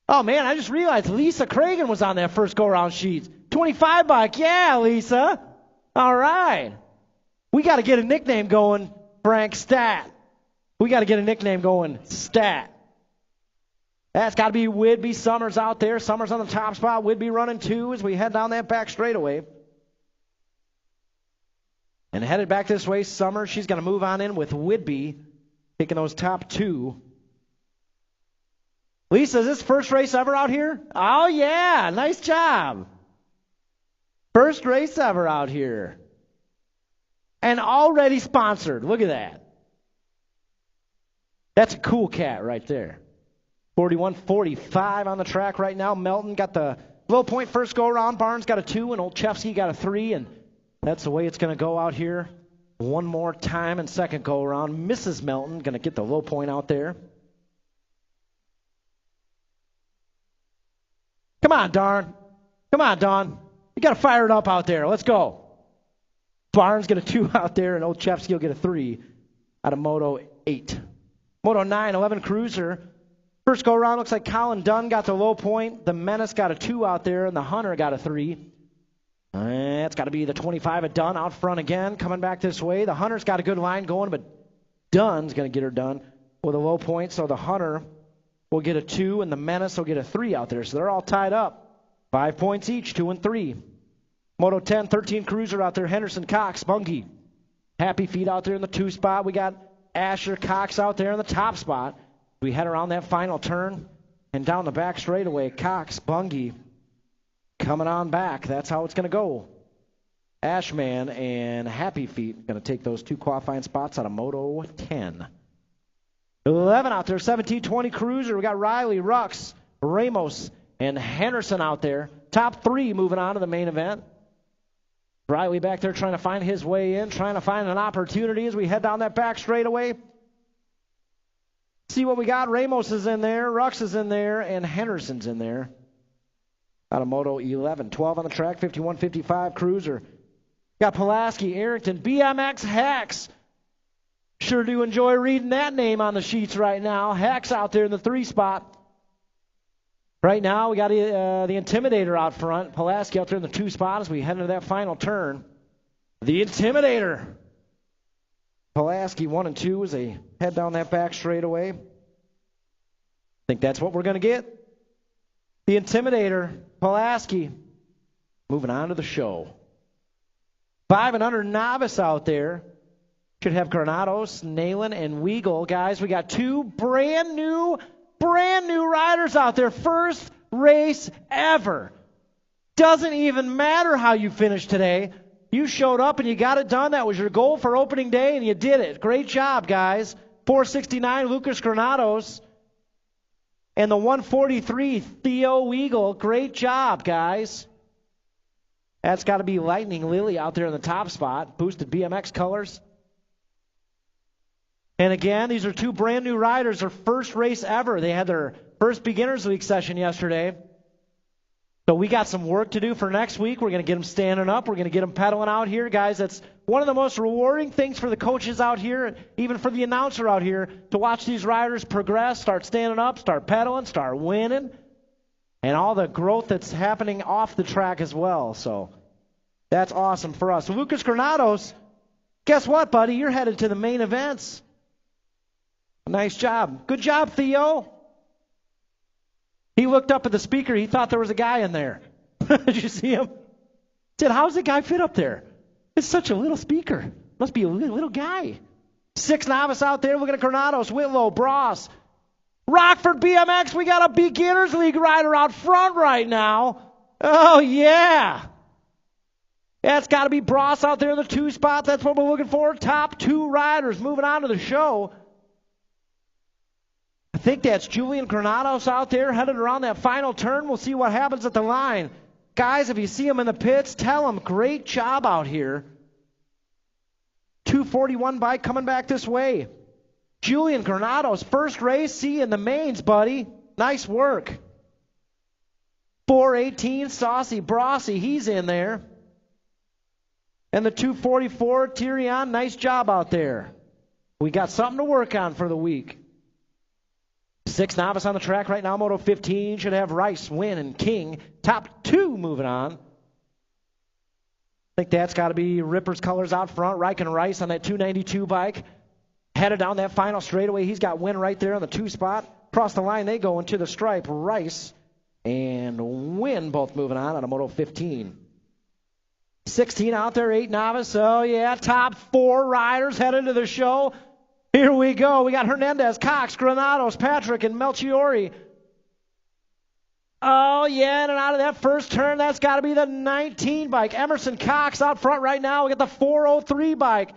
Oh, Oh, man, I just realized Lisa Cragen was on that first go-around sheet. 25 bike. Yeah, Lisa. All right. We got to get a nickname going, Frank Stat. We got to get a nickname going, Stat. That's got to be Whidbey. Summers out there. Summers on the top spot. Whidbey running 2 as we head down that back straightaway. And headed back this way, Summers. She's going to move on in with Whidbey, taking those top 2. Lisa, is this first race ever out here? Oh, yeah. Nice job. First race ever out here. And already sponsored. Look at that. That's a cool cat right there. 41-45 on the track right now. Melton got the low point first go around. Barnes got a 2 and Olszewski got a 3. And that's the way it's going to go out here. One more time and second go around. Mrs. Melton going to get the low point out there. Come on, Darn. Come on, Dawn. You got to fire it up out there. Let's go. Barnes get a 2 out there, and Olszewski will get a 3 out of Moto 8. Moto 9, 11 Cruiser. First go around looks like Colin Dunn got the low point. The Menace got a 2 out there, and the Hunter got a 3. It's got to be the 25 of Dunn out front again, coming back this way. The Hunter's got a good line going, but Dunn's going to get her done with a low point. So the Hunter will get a 2, and the Menace will get a 3 out there. So they're all tied up. 5 points each, 2 and 3. Moto 10, 13 Cruiser out there. Henderson, Cox, Bungie. Happy Feet out there in the 2 spot. We got Asher, Cox out there in the top spot. We head around that final turn and down the back straightaway. Cox, Bungie coming on back. That's how it's going to go. Ashman and Happy Feet going to take those 2 qualifying spots out of Moto 10. 11 out there, 17-20 Cruiser. We got Riley, Rux, Ramos, and Henderson out there. Top 3 moving on to the main event. Riley back there trying to find his way in, trying to find an opportunity as we head down that back straightaway. See what we got. Ramos is in there, Rux is in there, and Henderson's in there. Out of Moto 11. 12 on the track, 51-55 Cruiser. Got Pulaski, Arrington, BMX, Hex. Sure do enjoy reading that name on the sheets right now. Hex out there in the 3 spot. Right now, we got the Intimidator out front. Pulaski out there in the 2 spot as we head into that final turn. The Intimidator. Pulaski 1 and 2 as they head down that back straightaway. Think that's what we're going to get. The Intimidator, Pulaski, moving on to the show. 5 and under novice out there. Should have Granados, Nalen, and Weagle. Guys, we got 2 brand new riders out there. First race ever. Doesn't even matter how you finished today. You showed up and you got it done. That was your goal for opening day, and you did it. Great job, guys. 469, Lucas Granados. And the 143, Theo Weagle. Great job, guys. That's got to be Lightning Lily out there in the top spot. Boosted BMX colors. And again, these are 2 brand new riders. Their first race ever. They had their first Beginners League session yesterday. So we got some work to do for next week. We're going to get them standing up. We're going to get them pedaling out here. Guys, that's one of the most rewarding things for the coaches out here, even for the announcer out here, to watch these riders progress, start standing up, start pedaling, start winning, and all the growth that's happening off the track as well. So that's awesome for us. So Lucas Granados, guess what, buddy? You're headed to the main events. Nice job. Good job, Theo. He looked up at the speaker. He thought there was a guy in there. Did you see him? He said, how's the guy fit up there? It's such a little speaker. Must be a little guy. 6 novice out there. Looking at Granados, Whitlow, Bross. Rockford BMX. We got a Beginners League rider out front right now. Oh, yeah. That's got to be Bross out there in the 2 spot. That's what we're looking for. Top 2 riders moving on to the show. I think that's Julian Granados out there headed around that final turn. We'll see what happens at the line. Guys, if you see him in the pits, tell him great job out here. 241 bike coming back this way. Julian Granados, first race. See you in the mains, buddy. Nice work. 418, Saucy Brossy, he's in there. And the 244, Tyrion, nice job out there. We got something to work on for the week. 6 novice on the track right now. Moto 15 should have Rice, Wynn, and King. Top 2 moving on. I think that's got to be Ripper's colors out front. Reich and Rice on that 292 bike. Headed down that final straightaway. He's got Wynn right there on the 2 spot. Across the line they go into the stripe. Rice and Wynn both moving on a Moto 15. 16 out there, 8 novice. Oh, yeah, top 4 riders headed to the show. Here we go. We got Hernandez, Cox, Granados, Patrick, and Melchiori. Oh, yeah, and out of that first turn, that's got to be the 19 bike. Emerson Cox out front right now. We got the 403 bike.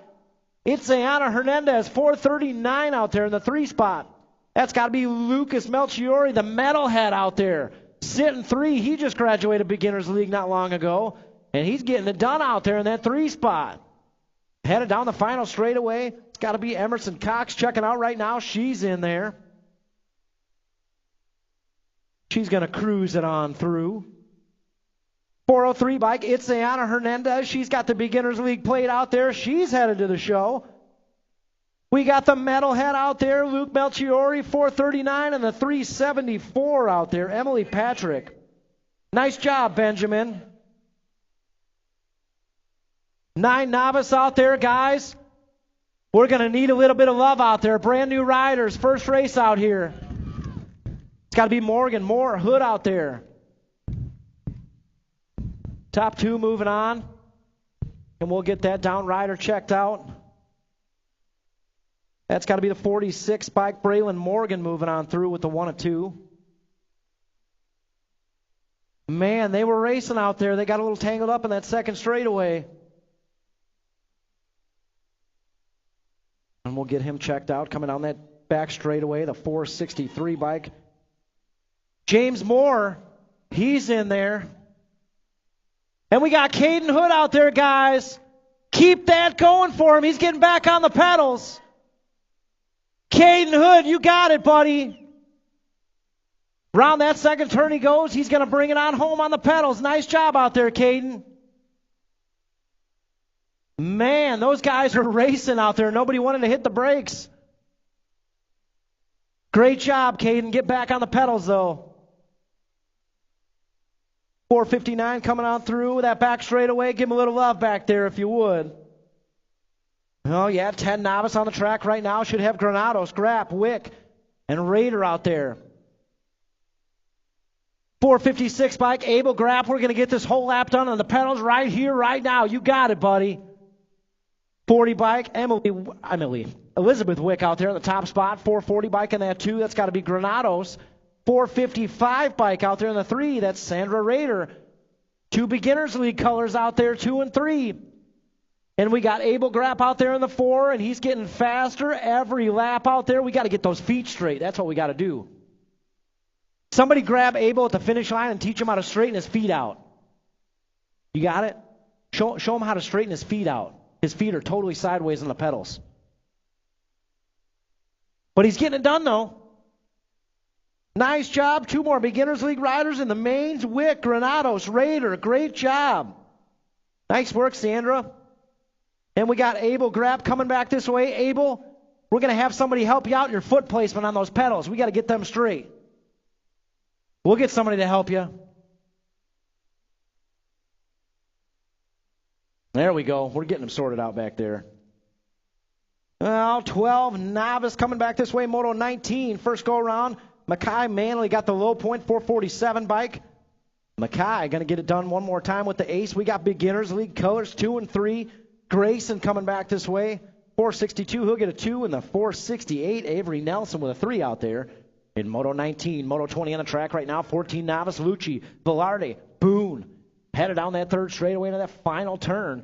It's Ayana Hernandez, 439 out there in the 3 spot. That's got to be Lucas Melchiori, the metalhead out there. Sitting 3. He just graduated Beginners League not long ago, and he's getting it done out there in that 3 spot. Headed down the final straightaway. It's got to be Emerson Cox checking out right now. She's in there. She's going to cruise it on through. 403 bike, it's Ayana Hernandez. She's got the Beginners League plate out there. She's headed to the show. We got the metalhead out there, Luke Melchiori, 439, and the 374 out there, Emily Patrick. Nice job, Benjamin. 9 novice out there, guys. We're going to need a little bit of love out there. Brand new riders, first race out here. It's got to be Morgan Moore, Hood out there. Top 2 moving on. And we'll get that down rider checked out. That's got to be the 46 bike. Braylon Morgan moving on through with the 1 and 2. Man, they were racing out there. They got a little tangled up in that second straightaway. And we'll get him checked out coming down that back straightaway, the 463 bike. James Moore, he's in there. And we got Caden Hood out there, guys. Keep that going for him. He's getting back on the pedals. Caden Hood, you got it, buddy. Round that second turn he goes. He's going to bring it on home on the pedals. Nice job out there, Caden. Man, those guys are racing out there. Nobody wanted to hit the brakes. Great job, Caden. Get back on the pedals, though. 459 coming on through that back straightaway. Give him a little love back there if you would. Oh, yeah, 10 novice on the track right now. Should have Granados, Grapp, Wick, and Raider out there. 456 bike, Abel Grapp. We're going to get this whole lap done on the pedals right here, right now. You got it, buddy. 40 bike, Elizabeth Wick out there in the top spot. 440 bike in that 2. That's got to be Granados. 455 bike out there in the 3. That's Sandra Raider. 2 Beginners League colors out there, 2 and 3. And we got Abel Grapp out there in the 4, and he's getting faster every lap out there. We got to get those feet straight. That's what we got to do. Somebody grab Abel at the finish line and teach him how to straighten his feet out. You got it? Show him how to straighten his feet out. His feet are totally sideways on the pedals. But he's getting it done, though. Nice job. 2 more Beginners League riders in the mains. Wick, Granados, Raider. Great job. Nice work, Sandra. And we got Abel Grapp coming back this way. Abel, we're going to have somebody help you out in your foot placement on those pedals. We got to get them straight. We'll get somebody to help you. There we go. We're getting them sorted out back there. Well, 12 novice coming back this way. Moto 19, first go around. Mackay Manley got the low point, 447 bike. Mackay going to get it done one more time with the ace. We got Beginners League colors, 2 and 3. Grayson coming back this way, 462. He'll get a 2 in the 468. Avery Nelson with a 3 out there in Moto 19. Moto 20 on the track right now. 14 novice. Lucci, Velarde, Boone. Headed down that third straightaway into that final turn.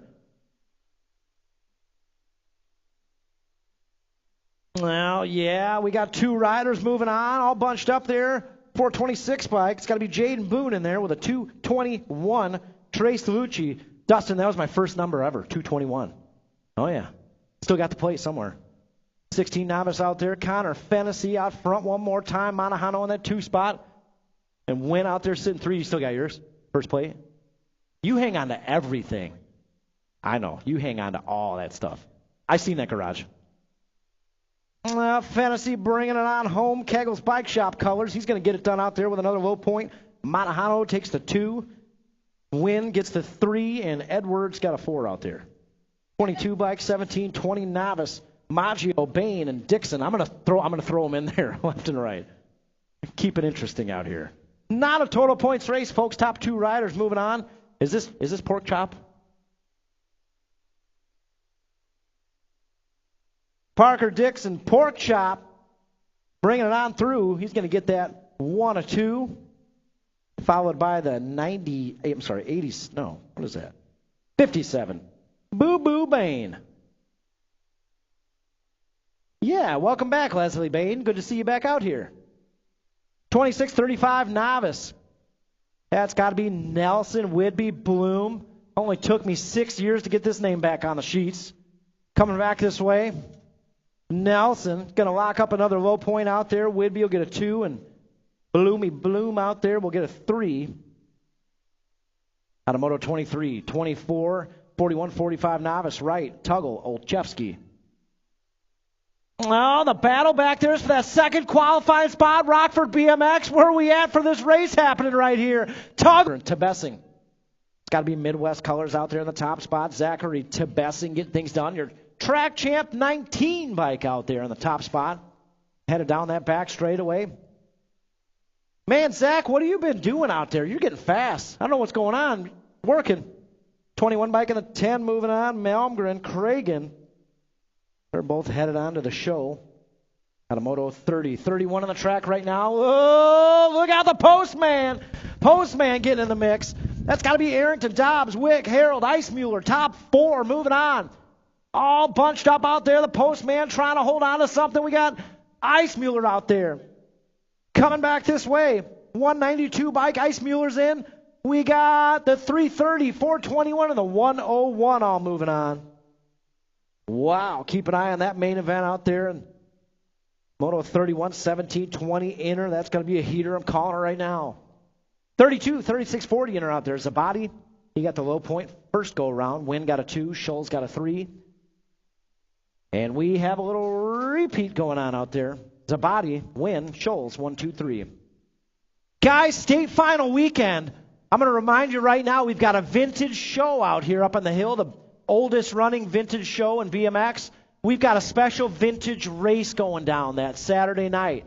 Well, yeah, we got 2 riders moving on, all bunched up there. 426 bike. It's got to be Jaden Boone in there with a 221. Trace Lucci. Dustin, that was my first number ever, 221. Oh, yeah. Still got the plate somewhere. 16 novice out there. Connor Fennessy out front one more time. Monahano in that 2 spot. And Wynn out there sitting 3. You still got yours? First plate? You hang on to everything. I know. You hang on to all that stuff. I seen that garage. Fantasy bringing it on home. Kegel's Bike Shop colors. He's going to get it done out there with another low point. Manahano takes the 2. Wynn gets the 3, and Edwards got a 4 out there. 22 bike, 17, 20 novice. Maggio, Bain, and Dixon. I'm gonna throw them in there left and right. Keep it interesting out here. Not a total points race, folks. Top 2 riders moving on. Is this pork chop? Parker Dixon, pork chop, bringing it on through. He's going to get that 1 of 2, followed by the 80s. No, what is that? 57. Boo Boo Bain. Yeah, welcome back, Leslie Bain. Good to see you back out here. 26-35 novice. That's got to be Nelson Whidbey Bloom. Only took me 6 years to get this name back on the sheets. Coming back this way. Nelson going to lock up another low point out there. Whidbey will get a 2, and Bloom out there will get a 3. Out of Moto 23, 24, 41, 45 novice, right. Tuggle, Olszewski. Oh, the battle back there is for that second qualifying spot. Rockford BMX. Where are we at for this race happening right here? Tuggle to Bessing. It's got to be Midwest colors out there in the top spot. Zachary to Bessing getting things done. Your track champ 19 bike out there in the top spot. Headed down that back straightaway. Man, Zach, what have you been doing out there? You're getting fast. I don't know what's going on. Working. 21 bike in the 10 moving on. Malmgren, Cragen. They're both headed on to the show. Out of Moto 30. 31 on the track right now. Oh, look out the Postman. Postman getting in the mix. That's got to be Arrington, Dobbs, Wick, Harold, Icemuller. Top 4 moving on. All bunched up out there. The Postman trying to hold on to something. We got Icemuller out there. Coming back this way. 192 bike. Icemuller's in. We got the 330, 421, and the 101 all moving on. Wow. Keep an eye on that main event out there. And Moto 31, 17, 20 inner. That's going to be a heater. I'm calling it right now. 32, 36, 40 inner out there. Zabadi, he got the low point first go around. Wynn got a 2. Scholes got a 3. And we have a little repeat going on out there. Zabadi, Wynn, Scholes, 1, 2, 3. Guys, state final weekend. I'm going to remind you right now, we've got a vintage show out here up on the hill, the oldest running vintage show in BMX. We've got a special vintage race going down that Saturday night.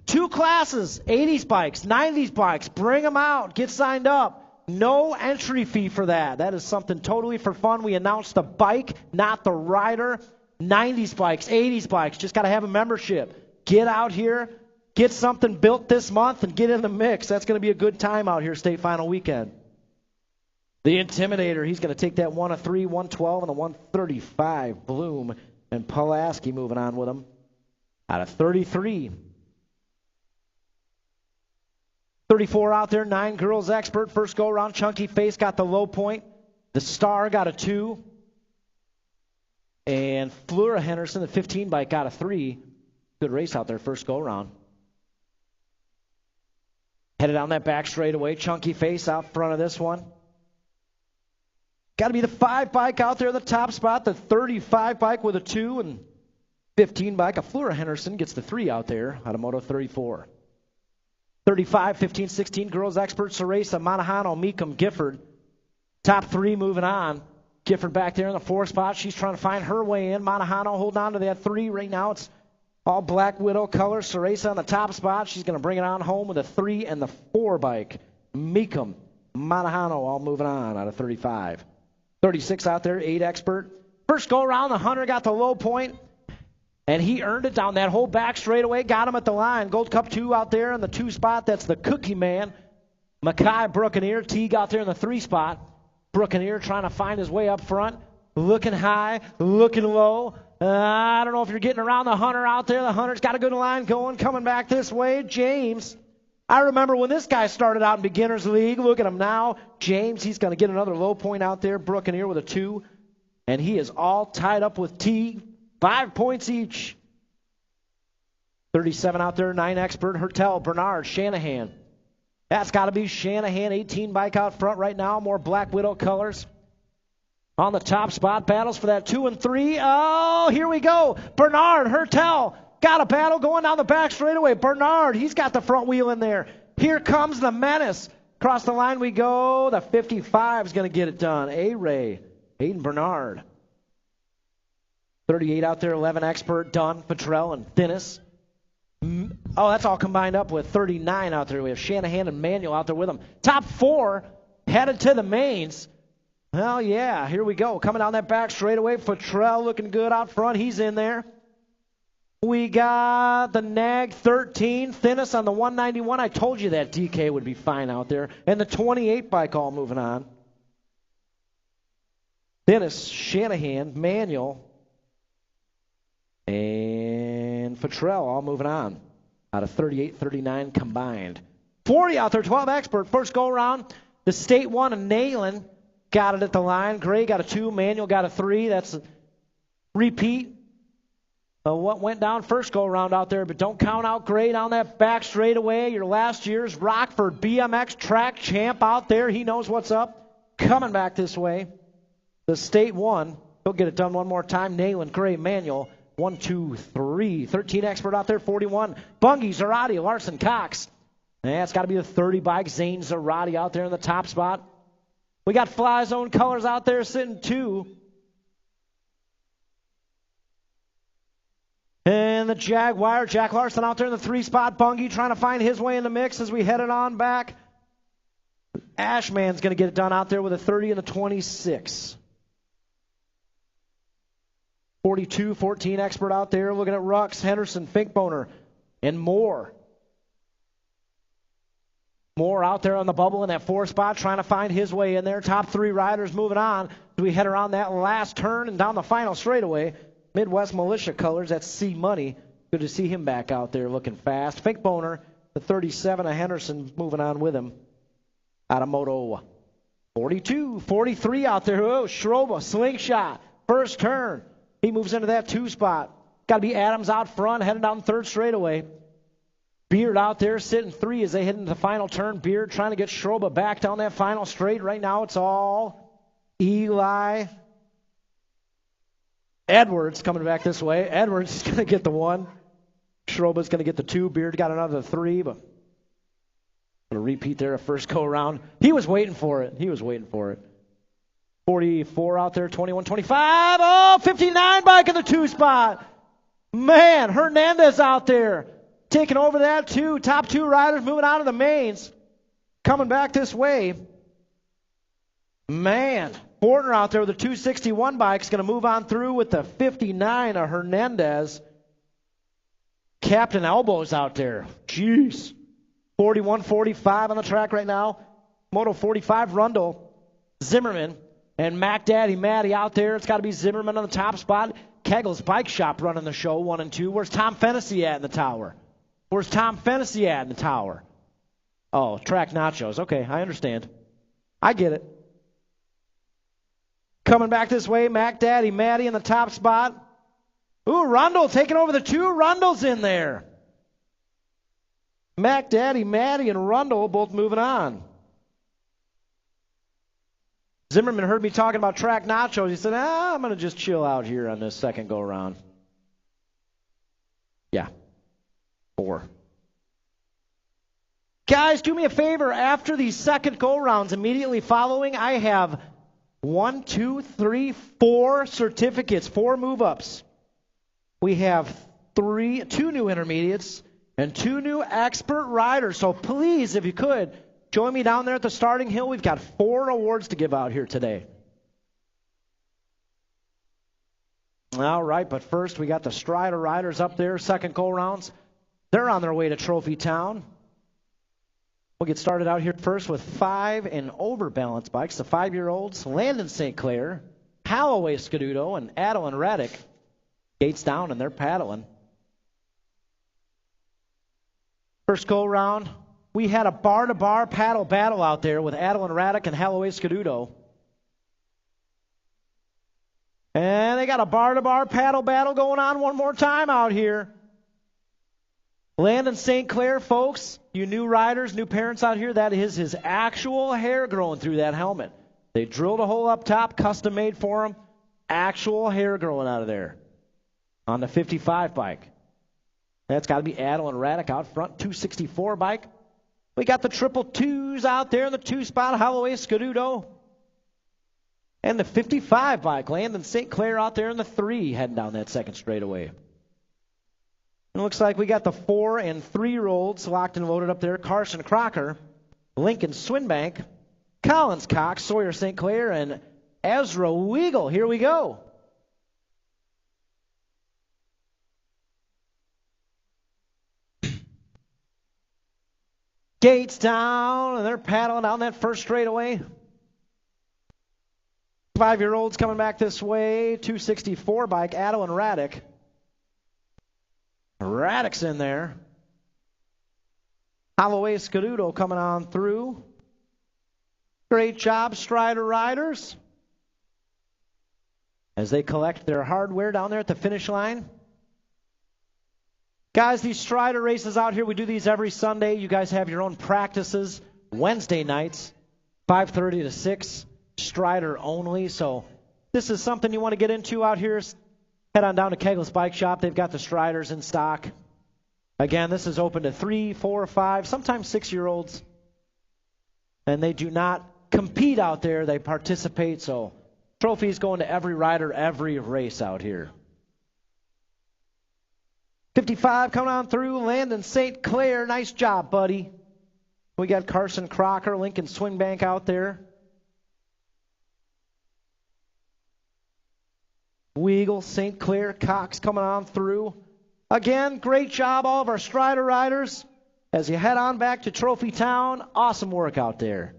2 classes, 80s bikes, 90s bikes. Bring them out. Get signed up. No entry fee for that. That is something totally for fun. We announced the bike, not the rider. 90s bikes, 80s bikes. Just got to have a membership. Get out here. Get something built this month and get in the mix. That's going to be a good time out here state final weekend. The Intimidator, he's going to take that 1 of 3, 112, and a 135. Bloom and Pulaski moving on with him. Out of 33. 34 out there, 9 girls expert. First go around, Chunky Face got the low point. The Star got a 2. And Fleur Henderson, the 15 bike, got a 3. Good race out there, first go around. Headed down that back straightaway. Chunky Face out front of this one. Got to be the 5 bike out there in the top spot. The 35 bike with a 2 and 15 bike. A Fleur Henderson gets the 3 out there out of Moto 34. 35, 15, 16 girls expert. Ceresa, Manahano, Meekum, Gifford. Top 3 moving on. Gifford back there in the 4 spot. She's trying to find her way in. Manahano holding on to that 3 right now. It's all Black Widow color. Ceresa on the top spot. She's going to bring it on home with a 3 and the 4 bike. Meekum, Manahano all moving on out of 35. 36 out there, 8 expert. First go around, the Hunter got the low point, and he earned it down that whole back straightaway. Got him at the line. Gold Cup 2 out there in the 2 spot. That's the Cookie Man. Mackay Brookeneer. Teague out there in the 3 spot. Brookeneer trying to find his way up front. Looking high, looking low. I don't know if you're getting around the Hunter out there. The Hunter's got a good line going, coming back this way. James. I remember when this guy started out in Beginners League. Look at him now. James, he's going to get another low point out there. Brookeneer with a 2. And he is all tied up with Teague. 5 points each. 37 out there, 9 expert. Hertel, Bernard, Shanahan. That's got to be Shanahan. 18 bike out front right now. More Black Widow colors. On the top spot, battles for that 2 and 3. Oh, here we go. Bernard, Hertel. Got a battle going down the back straightaway. Bernard, he's got the front wheel in there. Here comes the menace. Across the line we go. The 55 is going to get it done. A-Ray, Hayden Bernard. 38 out there, 11 Expert, Dunn, Petrell, and Thinnis. Oh, that's all combined up with 39 out there. We have Shanahan and Manuel out there with them. Top 4 headed to the mains. Well, yeah, here we go. Coming down that back straightaway. Petrell looking good out front. He's in there. We got the Nag 13, Thinnis on the 191. I told you that DK would be fine out there. And the 28 bike all moving on. Thinnis, Shanahan, Manuel, and Petrell all moving on. Out of 38, 39 combined. 40 out there, 12 Expert. First go around. The State 1 and Nayland got it at the line. Gray got a 2, Manuel got a 3. That's a repeat. What went down first go around out there, but don't count out Gray down that back straightaway. Your last year's Rockford BMX track champ out there. He knows what's up. Coming back this way. The State 1. He'll get it done one more time. Nayland, Gray, Manuel. 1, 2, 3. 13 Expert out there. 41. Bungie, Zarati, Larson, Cox. It's got to be the 30 bike. Zane Zarati out there in the top spot. We got Fly Zone Colors out there sitting 2. And the Jaguar, Jack Larson out there in the 3 spot. Bungie trying to find his way in the mix as we headed on back. Ashman's going to get it done out there with a 30 and a 26. 42, 14 Expert out there. Looking at Rux, Henderson, Finkboner, and Moore. Moore out there on the bubble in that 4 spot trying to find his way in there. Top 3 riders moving on as we head around that last turn and down the final straightaway. Midwest Militia Colors, that's C Money. Good to see him back out there looking fast. Finkboner, the 37 of Henderson, moving on with him. Out of Moto 42, 43 out there. Oh, Schroba, slingshot, first turn. He moves into that 2 spot. Got to be Adams out front, heading down 3rd straightaway. Beard out there sitting 3 as they head into the final turn. Beard trying to get Schroba back down that final straight. Right now it's all Eli Edwards coming back this way. Edwards is going to get the 1. Schroba's going to get the 2. Beard got another 3, but going to repeat there a first go around. He was waiting for it. 44 out there, 21, 25. Oh, 59 bike in the 2 spot. Man, Hernandez out there taking over that 2. Top 2 riders moving out of the mains. Coming back this way. Man, Fortner out there with the 261 bike is going to move on through with the 59 of Hernandez. Captain Elbows out there. Jeez. 41, 45 on the track right now. Moto 45, Rundle, Zimmerman, and Mac Daddy Matty out there. It's got to be Zimmerman on the top spot. Kegel's Bike Shop running the show, 1 and 2. Where's Tom Fennessy at in the tower? Oh, Track Nachos. Okay, I understand. I get it. Coming back this way, Mac Daddy Matty in the top spot. Ooh, Rundle taking over the 2. Rundle's in there. Mac Daddy Matty and Rundle both moving on. Zimmerman heard me talking about Track Nachos. He said, I'm going to just chill out here on this second go around. Yeah. 4. Guys, do me a favor. After these second go-rounds, immediately following, I have 1, 2, 3, 4 certificates, 4 move-ups. We have 2 new intermediates and 2 new expert riders. So please, if you could, join me down there at the starting hill. We've got 4 awards to give out here today. All right, but first we got the Strider riders up there, second go-rounds. They're on their way to Trophy Town. We'll get started out here first with 5 and over balance bikes. The 5-year-olds, Landon St. Clair, Halloway Scaduto, and Adeline Reddick. Gates down and they're paddling. First go round, we had a bar-to-bar paddle battle out there with Adeline Reddick and Halloway Scaduto. And they got a bar-to-bar paddle battle going on one more time out here. Landon St. Clair, folks, you new riders, new parents out here, that is his actual hair growing through that helmet. They drilled a hole up top, custom made for him, actual hair growing out of there on the 55 bike. That's got to be Adel and Raddick out front, 264 bike. We got the triple twos out there in the 2-spot, Holloway Scududo. And the 55 bike, Landon St. Clair out there in the 3, heading down that second straightaway. And it looks like we got the 4 and 3-year-olds locked and loaded up there. Carson Crocker, Lincoln Swinbank, Collins Cox, Sawyer St. Clair, and Ezra Weigel. Here we go. Gates down, and they're paddling down that first straightaway. 5-year-olds coming back this way. 264 bike, Adel and Raddick. Raddick's in there. Holloway Scududo coming on through. Great job, Strider riders, as they collect their hardware down there at the finish line. Guys, these Strider races out here, we do these every Sunday. You guys have your own practices Wednesday nights, 5:30 to 6, Strider only. So this is something you want to get into out here. Head on down to Kegless Bike Shop. They've got the Striders in stock. Again, this is open to 3, 4, 5, sometimes 6-year-olds. And they do not compete out there. They participate. So trophies going to every rider, every race out here. 55 coming on through, Landon St. Clair. Nice job, buddy. We got Carson Crocker, Lincoln Swinbank out there. Weigel, St. Clair, Cox coming on through. Again, great job, all of our Strider riders. As you head on back to Trophy Town, awesome work out there.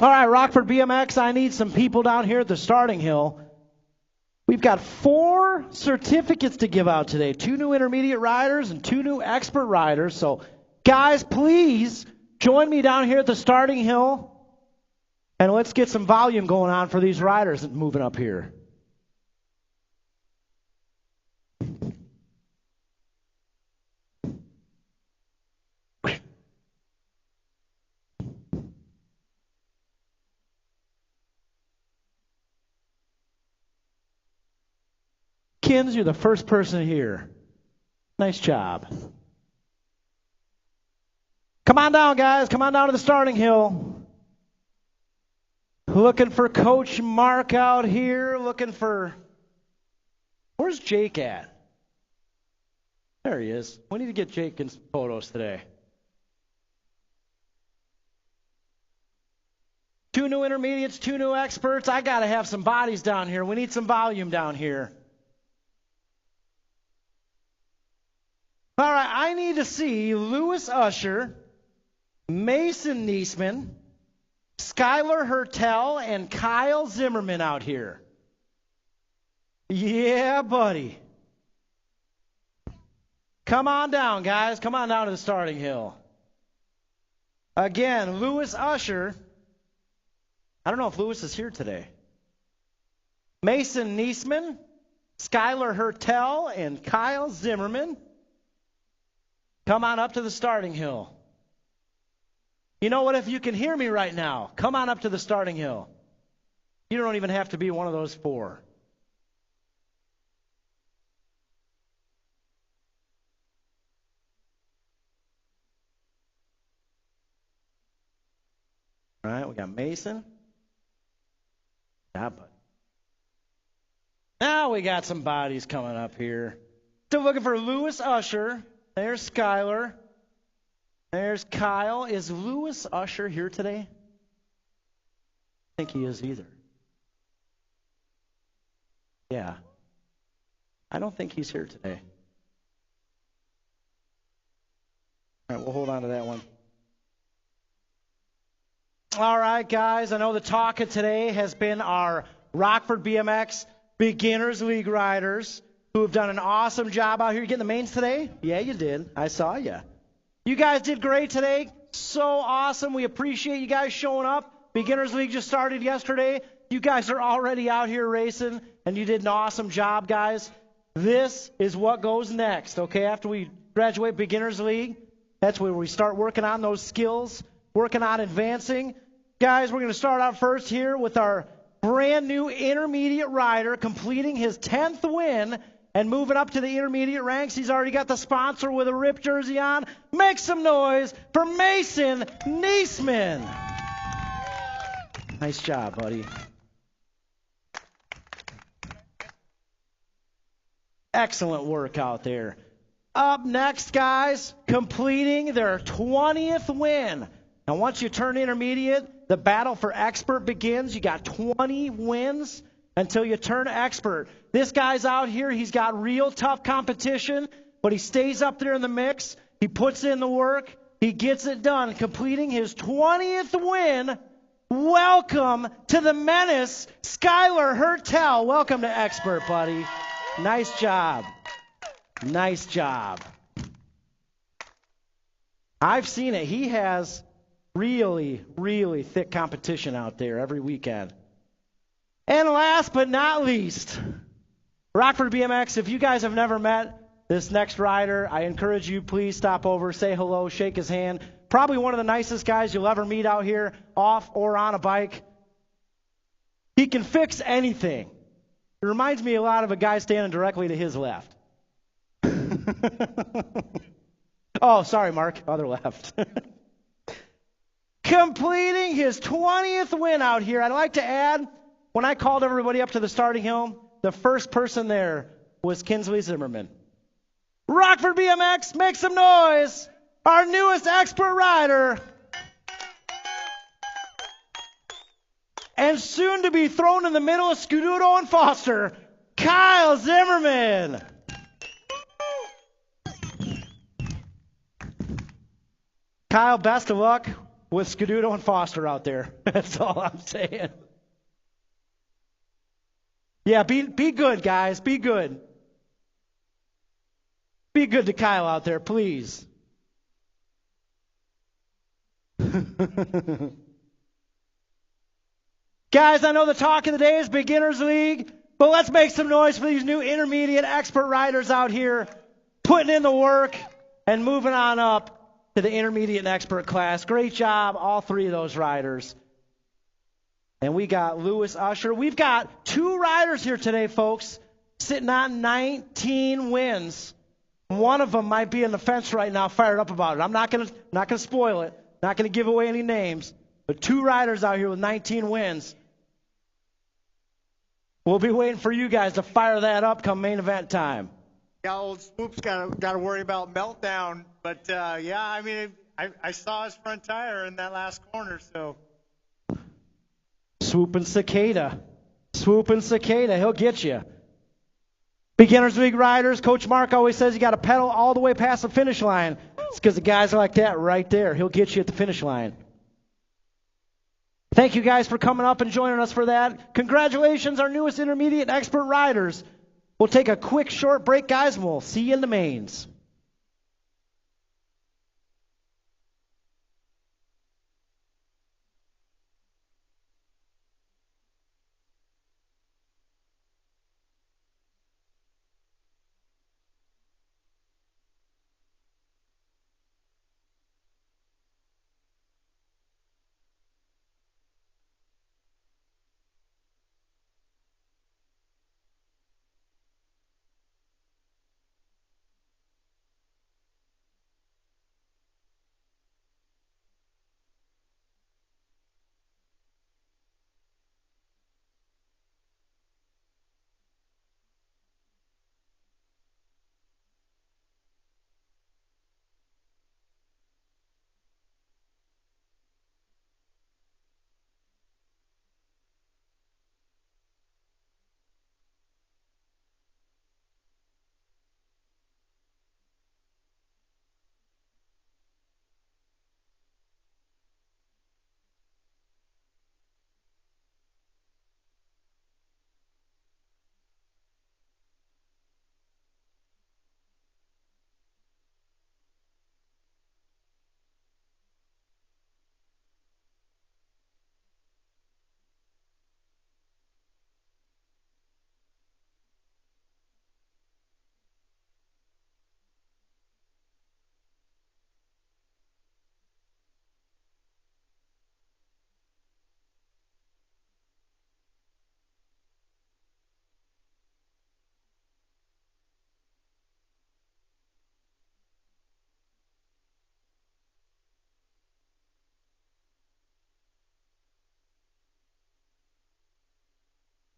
All right, Rockford BMX, I need some people down here at the starting hill. We've got 4 certificates to give out today. 2 new intermediate riders and 2 new expert riders. So, guys, please join me down here at the starting hill. And let's get some volume going on for these riders moving up here. Kins, you're the first person here. Nice job. Come on down, guys. Come on down to the starting hill. Looking for Coach Mark out here. Looking for... Where's Jake at? There he is. We need to get Jake in some photos today. 2 new intermediates, 2 new experts. I got to have some bodies down here. We need some volume down here. All right, I need to see Lewis Usher, Mason Niesman, Skylar Hertel, and Kyle Zimmerman out here. Yeah, buddy. Come on down, guys. Come on down to the starting hill. Again, Lewis Usher. I don't know if Lewis is here today. Mason Niesman, Skylar Hertel, and Kyle Zimmerman. Come on up to the starting hill. You know what? If you can hear me right now, come on up to the starting hill. You don't even have to be one of those four. All right, we got Mason. Yeah, buddy. Now we got some bodies coming up here. Still looking for Lewis Usher. There's Skylar. There's Kyle. Is Lewis Usher here today? I think he is either. Yeah. I don't think he's here today. All right, we'll hold on to that one. All right, guys. I know the talk of today has been our Rockford BMX Beginners League riders who have done an awesome job out here. You getting the mains today? Yeah, you did. I saw you. You guys did great today. So awesome. We appreciate you guys showing up. Beginners League just started yesterday. You guys are already out here racing, and you did an awesome job, guys. This is what goes next, okay? After we graduate Beginners League, that's where we start working on those skills, working on advancing. Guys, we're going to start out first here with our brand new intermediate rider completing his 10th win and moving up to the intermediate ranks. He's already got the sponsor with a RIP jersey on. Make some noise for Mason Niesman. Nice job, buddy. Excellent work out there. Up next, guys, completing their 20th win. Now, once you turn intermediate, the battle for expert begins. You got 20 wins until you turn expert. This guy's out here. He's got real tough competition, but he stays up there in the mix. He puts in the work. He gets it done, completing his 20th win. Welcome to the menace, Skylar Hertel. Welcome to expert, buddy. Nice job. Nice job. I've seen it. He has really, really thick competition out there every weekend. And last but not least, Rockford BMX, if you guys have never met this next rider, I encourage you, please stop over, say hello, shake his hand. Probably one of the nicest guys you'll ever meet out here, off or on a bike. He can fix anything. It reminds me a lot of a guy standing directly to his left. Oh, sorry, Mark, other left. Completing his 20th win out here. I'd like to add, when I called everybody up to the starting hill, the first person there was Kinsley Zimmerman. Rockford BMX, make some noise. Our newest expert rider. And soon to be thrown in the middle of Scuduto and Foster, Kyle Zimmerman. Kyle, best of luck with Scuduto and Foster out there. That's all I'm saying. Yeah, be good, guys. Be good. Be good to Kyle out there, please. Guys, I know the talk of the day is Beginners League, but let's make some noise for these new intermediate expert riders out here, putting in the work and moving on up to the intermediate and expert class. Great job, all three of those riders. And we got Lewis Usher. We've got two riders here today, folks, sitting on 19 wins. One of them might be in the fence right now, fired up about it. I'm not gonna spoil it. Not gonna give away any names. But two riders out here with 19 wins. We'll be waiting for you guys to fire that up come main event time. Yeah, old Swoop's got to worry about meltdown. But, yeah, I mean, I saw his front tire in that last corner, so. Swoop and Cicada. Swoop and Cicada. He'll get you. Beginners League riders, Coach Mark always says you got to pedal all the way past the finish line. It's because the guys like that right there. He'll get you at the finish line. Thank you guys for coming up and joining us for that. Congratulations, our newest intermediate expert riders. We'll take a quick short break, guys, and we'll see you in the mains.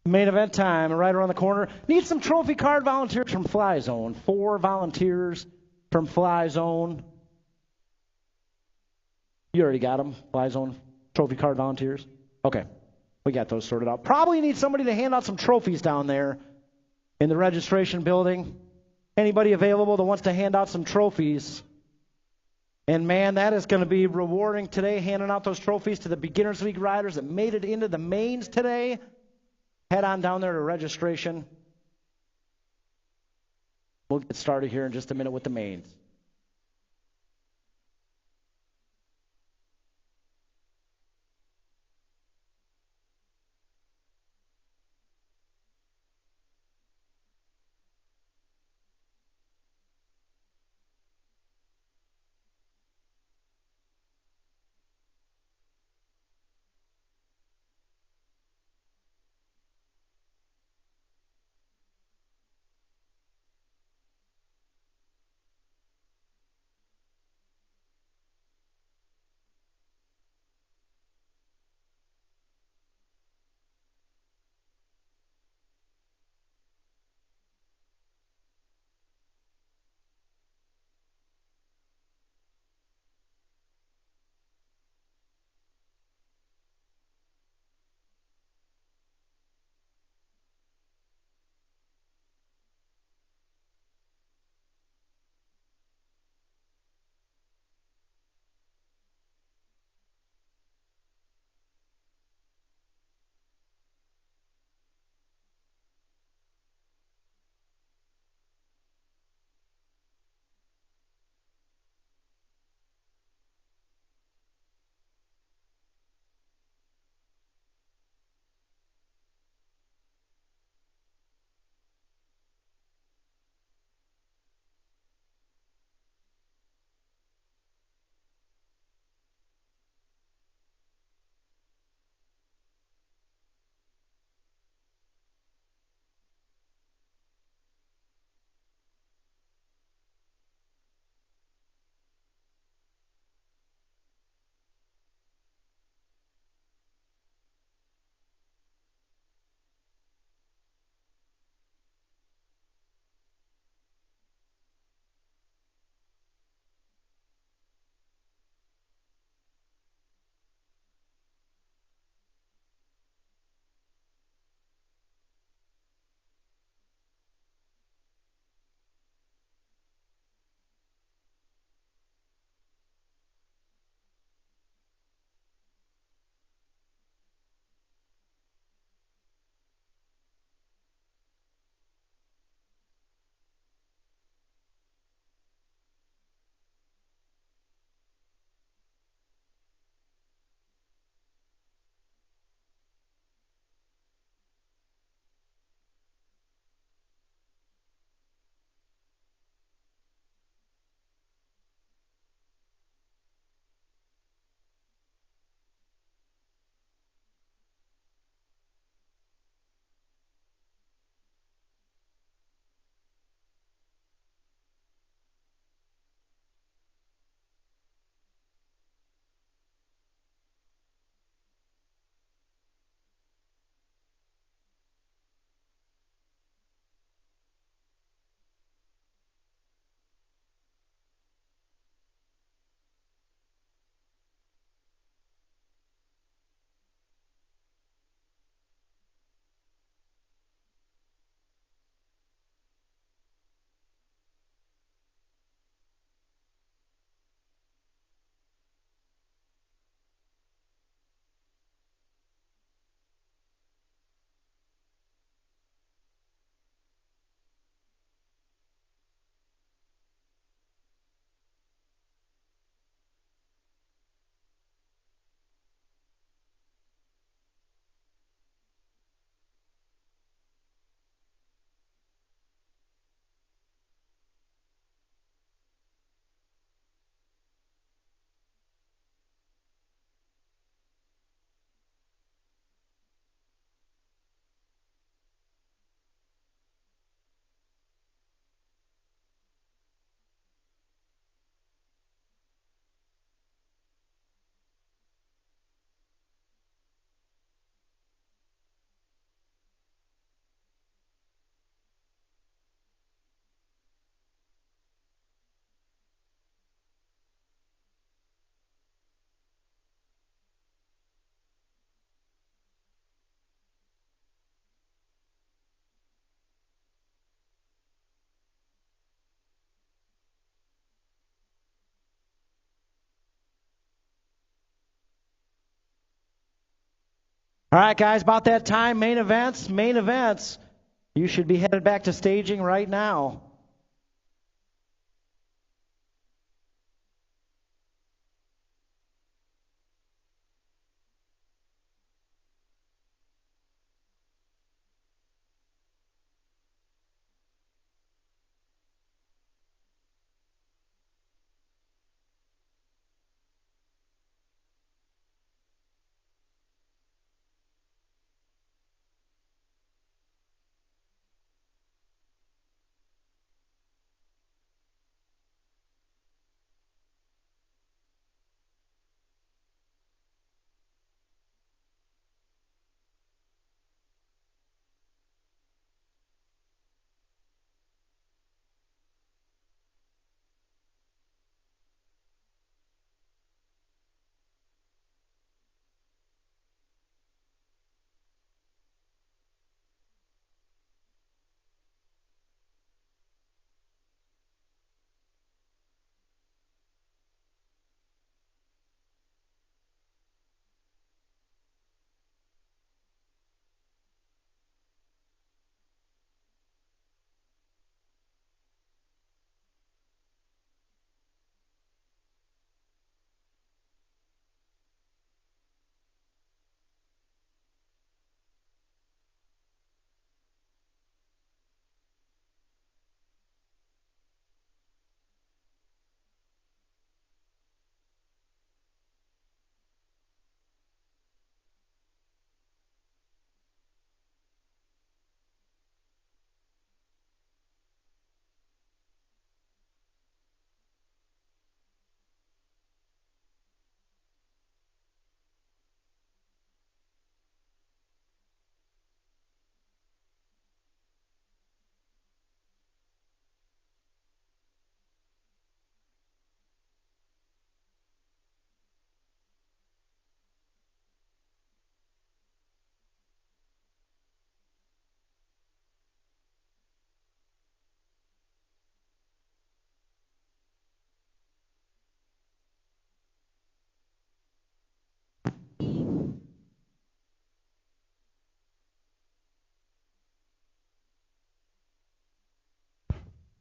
Main event time, right around the corner. Need some trophy card volunteers from Fly Zone. 4 volunteers from Fly Zone. You already got them, Fly Zone trophy card volunteers? Okay, we got those sorted out. Probably need somebody to hand out some trophies down there in the registration building. Anybody available that wants to hand out some trophies? And man, that is going to be rewarding today, handing out those trophies to the Beginners League riders that made it into the mains today. Head on down there to registration. We'll get started here in just a minute with the mains. All right, guys, about that time, main events. You should be headed back to staging right now.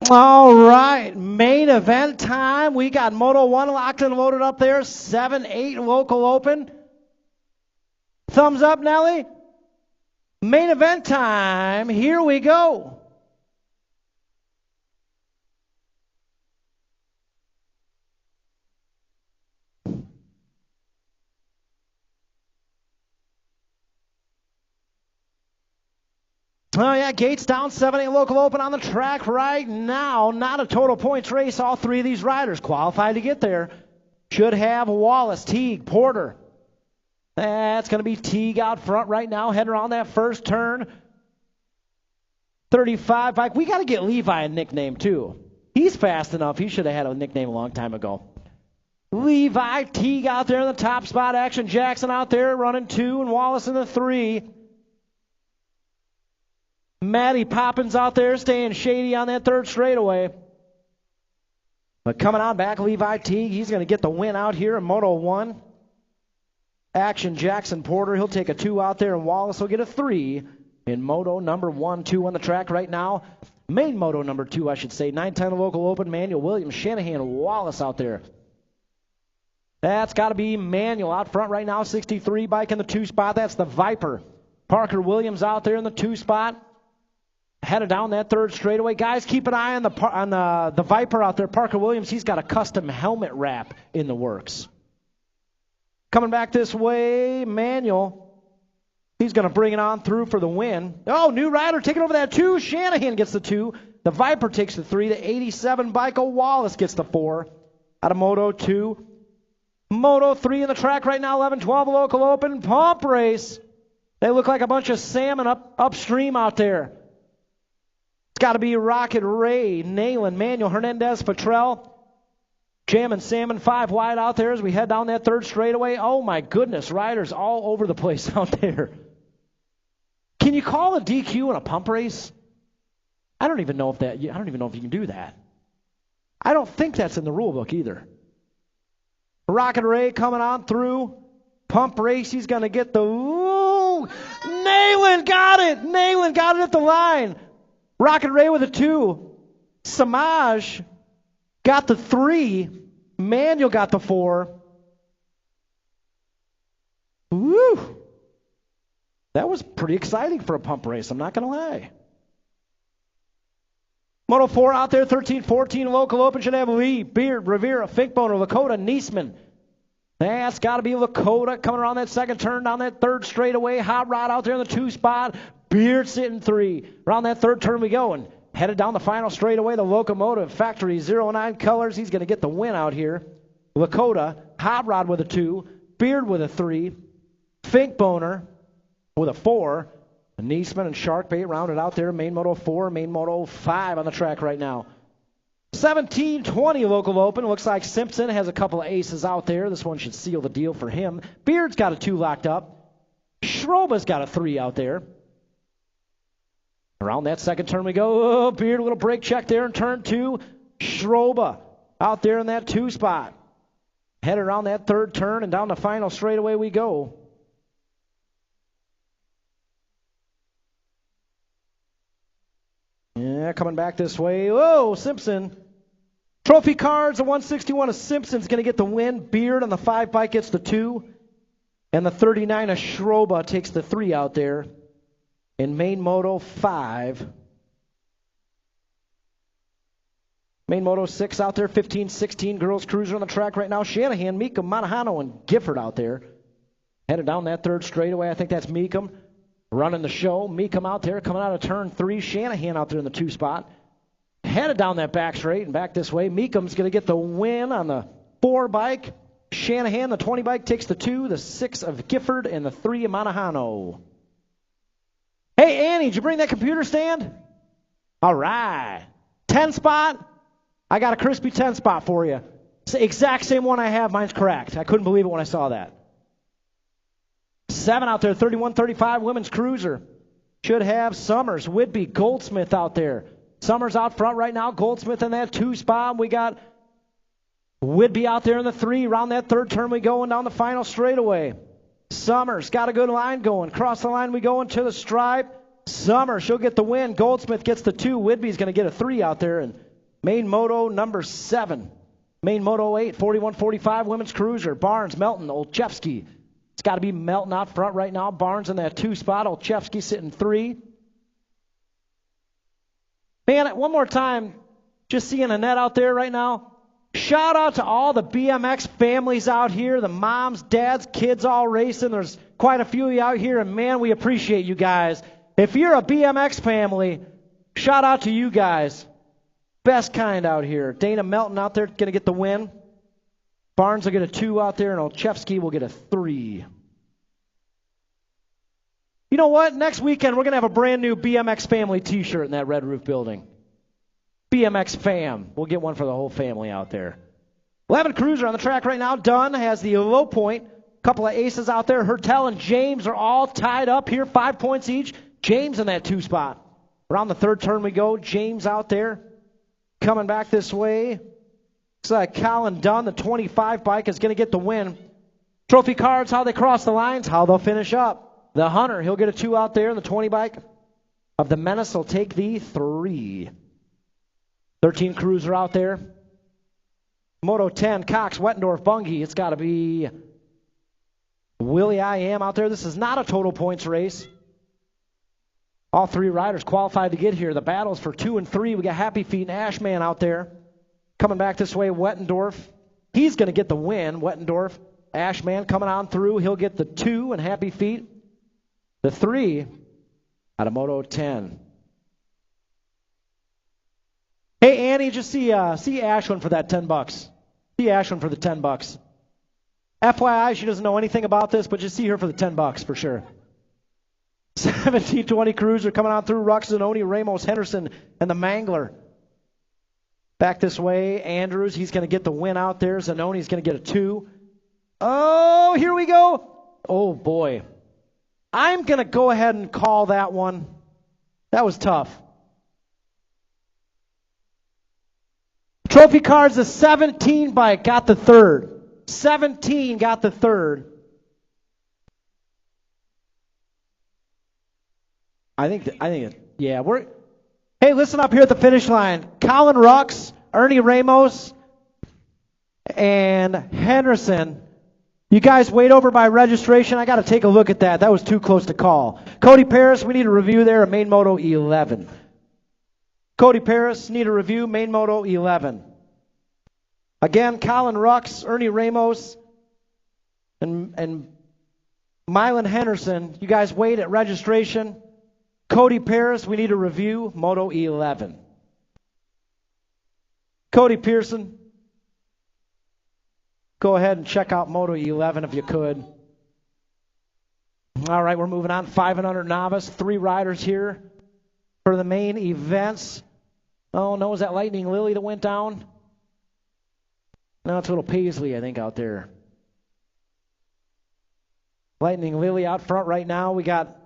All right, main event time. We got Moto 1 locked and loaded up there. 7-8 local open. Thumbs up, Nelly. Main event time. Here we go. Oh, yeah, gates down, 7-8 local open on the track right now. Not a total points race. All three of these riders qualified to get there. Should have Wallace, Teague, Porter. That's going to be Teague out front right now, heading around that first turn. 35 bike. We got to get Levi a nickname, too. He's fast enough. He should have had a nickname a long time ago. Levi, Teague out there in the top spot. Action Jackson out there running 2, and Wallace in the 3. Matty Poppins out there staying shady on that third straightaway. But coming on back, Levi Teague, he's going to get the win out here in Moto 1. Action Jackson Porter, he'll take a 2 out there, and Wallace will get a 3 in Moto number 1, 2 on the track right now. Main Moto number 2, I should say. 9-10 local open. Manuel Williams, Shanahan, Wallace out there. That's got to be Manuel out front right now. 63 bike in the 2 spot. That's the Viper. Parker Williams out there in the 2 spot. Headed down that third straightaway. Guys, keep an eye on the Viper out there. Parker Williams, he's got a custom helmet wrap in the works. Coming back this way, Manuel. He's going to bring it on through for the win. Oh, new rider taking over that 2. Shanahan gets the 2. The Viper takes the 3. The 87 bike of Wallace gets the 4 out of Moto 2. Moto 3 in the track right now. 11-12 local open. Pump race. They look like a bunch of salmon upstream out there. It's got to be Rocket Ray, Nayland, Manuel, Hernandez, Petrell. Jam and Salmon 5 wide out there as we head down that third straightaway. Oh my goodness, riders all over the place out there. Can you call a DQ in a pump race? I don't even know if you can do that. I don't think that's in the rule book either. Rocket Ray coming on through. Pump race, he's going to get the... Ooh, Woo! Nayland got it. Nayland got it at the line. Rocket Ray with a 2. Samaj got the 3. Manuel got the 4. Woo! That was pretty exciting for a pump race, I'm not going to lie. Moto 4 out there, 13-14 local open should have Lee, Beard, Rivera, Finkboner, Lakota, Niesman. That's got to be Lakota coming around that second turn down that third straightaway. Hot Rod out there in the 2 spot. Beard sitting 3. Around that third turn we go and headed down the final straightaway. The Locomotive Factory 09 Colors. He's going to get the win out here. Lakota, Hot Rod with a 2. Beard with a 3. Finkboner with a 4. Niesman and Sharkbait rounded out there. Main Moto 4, Main Moto 5 on the track right now. 17-20 local open. Looks like Simpson has a couple of aces out there. This one should seal the deal for him. Beard's got a 2 locked up. Schroba's got a 3 out there. Around that second turn we go. Oh, Beard, a little brake check there in turn 2. Schroba out there in that 2 spot. Head around that third turn and down the final straightaway we go. Yeah, coming back this way. Whoa, Simpson. Trophy cards, the 161 of Simpson's going to get the win. Beard on the 5 bike gets the 2. And the 39 of Schroba takes the 3 out there. In Main Moto 5. Main Moto 6 out there, 15-16 girls cruiser on the track right now. Shanahan, Meekum, Monahano, and Gifford out there. Headed down that third straightaway. I think that's Meekum running the show. Meekum out there coming out of turn 3. Shanahan out there in the 2 spot. Headed down that back straight and back this way. Meekum's going to get the win on the 4 bike. Shanahan, the 20 bike, takes the 2, the 6 of Gifford, and the 3 of Monahano. Hey, Annie, did you bring that computer stand? All right. 10 spot. I got a crispy 10 spot for you. It's the exact same one I have. Mine's correct. I couldn't believe it when I saw that. 7 out there, 31-35 women's cruiser. Should have Summers, Whitby, Goldsmith out there. Summers out front right now. Goldsmith in that 2 spot. We got Whitby out there in the 3. Around that third turn we go and down the final straightaway. Summers got a good line going. Cross the line we go into the stripe. Summers, she'll get the win. Goldsmith gets the 2. Whitby's going to get a 3 out there. And Main Moto number 7. Main Moto 8, 41-45 women's cruiser. Barnes, Melton, Olszewski. It's got to be Melton out front right now. Barnes in that 2 spot. Olszewski sitting 3. Man, one more time, just seeing Annette out there right now. Shout out to all the BMX families out here, the moms, dads, kids all racing. There's quite a few of you out here, and man, we appreciate you guys. If you're a BMX family, shout out to you guys. Best kind out here. Dana Melton out there going to get the win. Barnes will get a 2 out there, and Olszewski will get a 3. You know what? Next weekend, we're going to have a brand new BMX family t-shirt in that Red Roof building. BMX fam. We'll get one for the whole family out there. 11 cruiser on the track right now. Dunn has the low point. Couple of aces out there. Hertel and James are all tied up here. 5 points each. James in that 2 spot. Around the third turn we go. James out there. Coming back this way. Looks like Colin Dunn, the 25 bike, is going to get the win. Trophy cards, how they cross the lines, how they'll finish up. The Hunter, he'll get a 2 out there. The 20 bike of the Menace will take the 3. 13 cruiser out there. Moto 10, Cox, Wettendorf, Bungie. It's got to be Willie I Am out there. This is not a total points race. All 3 riders qualified to get here. The battles for 2 and 3. We got Happy Feet and Ashman out there. Coming back this way, Wettendorf. He's going to get the win. Wettendorf, Ashman coming on through. He'll get the 2 and Happy Feet. The 3 out of Moto 10. Hey, Annie, just see Ashwin for that $10. See Ashwin for the $10. FYI, she doesn't know anything about this, but just see her for the $10 for sure. 17-20 cruiser coming on through. Rux, Zanoni, Ramos, Henderson, and the Mangler. Back this way, Andrews, he's going to get the win out there. Zanoni's going to get a 2. Oh, here we go. Oh, boy. I'm going to go ahead and call that one. That was tough. Trophy cards, the 17 bike got the 3rd. 17 got the 3rd. Yeah, hey, listen up here at the finish line. Colin Rux, Ernie Ramos, and Henderson. You guys wait over by registration. I got to take a look at that. That was too close to call. Cody Paris, we need a review there at Main Moto 11. Cody Paris, need a review, Main Moto 11. Again, Colin Rux, Ernie Ramos, and Mylan Henderson. You guys wait at registration. Cody Paris, we need a review, Moto 11. Cody Pearson, go ahead and check out Moto 11 if you could. All right, we're moving on. 500 novice, 3 riders here for the main events. Oh, no, is that Lightning Lily that went down? No, it's a little Paisley, I think, out there. Lightning Lily out front right now. We got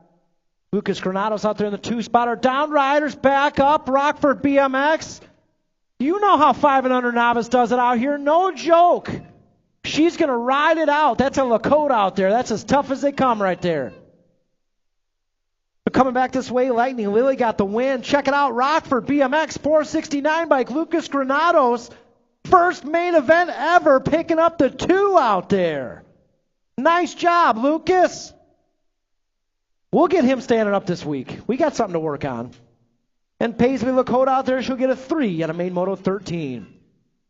Lucas Granados out there in the 2-spotter. Down riders, back up. Rockford BMX. You know how 500 novice does it out here. No joke. She's going to ride it out. That's a Lakota out there. That's as tough as they come right there. But coming back this way, Lightning Lily got the win. Check it out. Rockford BMX 469 bike. Lucas Granados. First main event ever, picking up the 2 out there. Nice job, Lucas. We'll get him standing up this week. We got something to work on. And Paisley Lakota out there, she'll get a 3 at a Main Moto 13.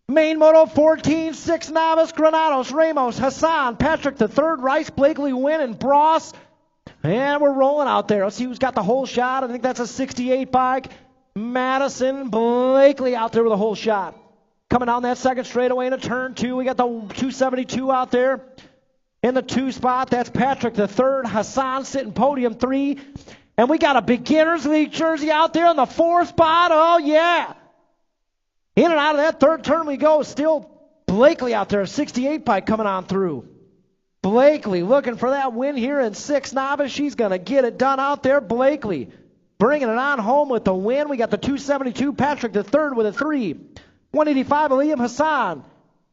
Main Moto 14, 6 novice, Granados, Ramos, Hassan, Patrick the third, Rice, Blakely, Wynn, and Bross. And we're rolling out there. Let's see who's got the whole shot. I think that's a 68 bike. Madison, Blakely out there with a whole shot. Coming down that second straightaway into turn 2. We got the 272 out there. In the 2 spot, that's Patrick the third, Hassan sitting podium 3. And we got a Beginners League jersey out there in the 4 spot. Oh, yeah. In and out of that third turn we go. Still Blakely out there, 68 bike coming on through. Blakely looking for that win here in 6 novice. She's going to get it done out there. Blakely bringing it on home with the win. We got the 272, Patrick the third with a 3. 185, Liam Hassan.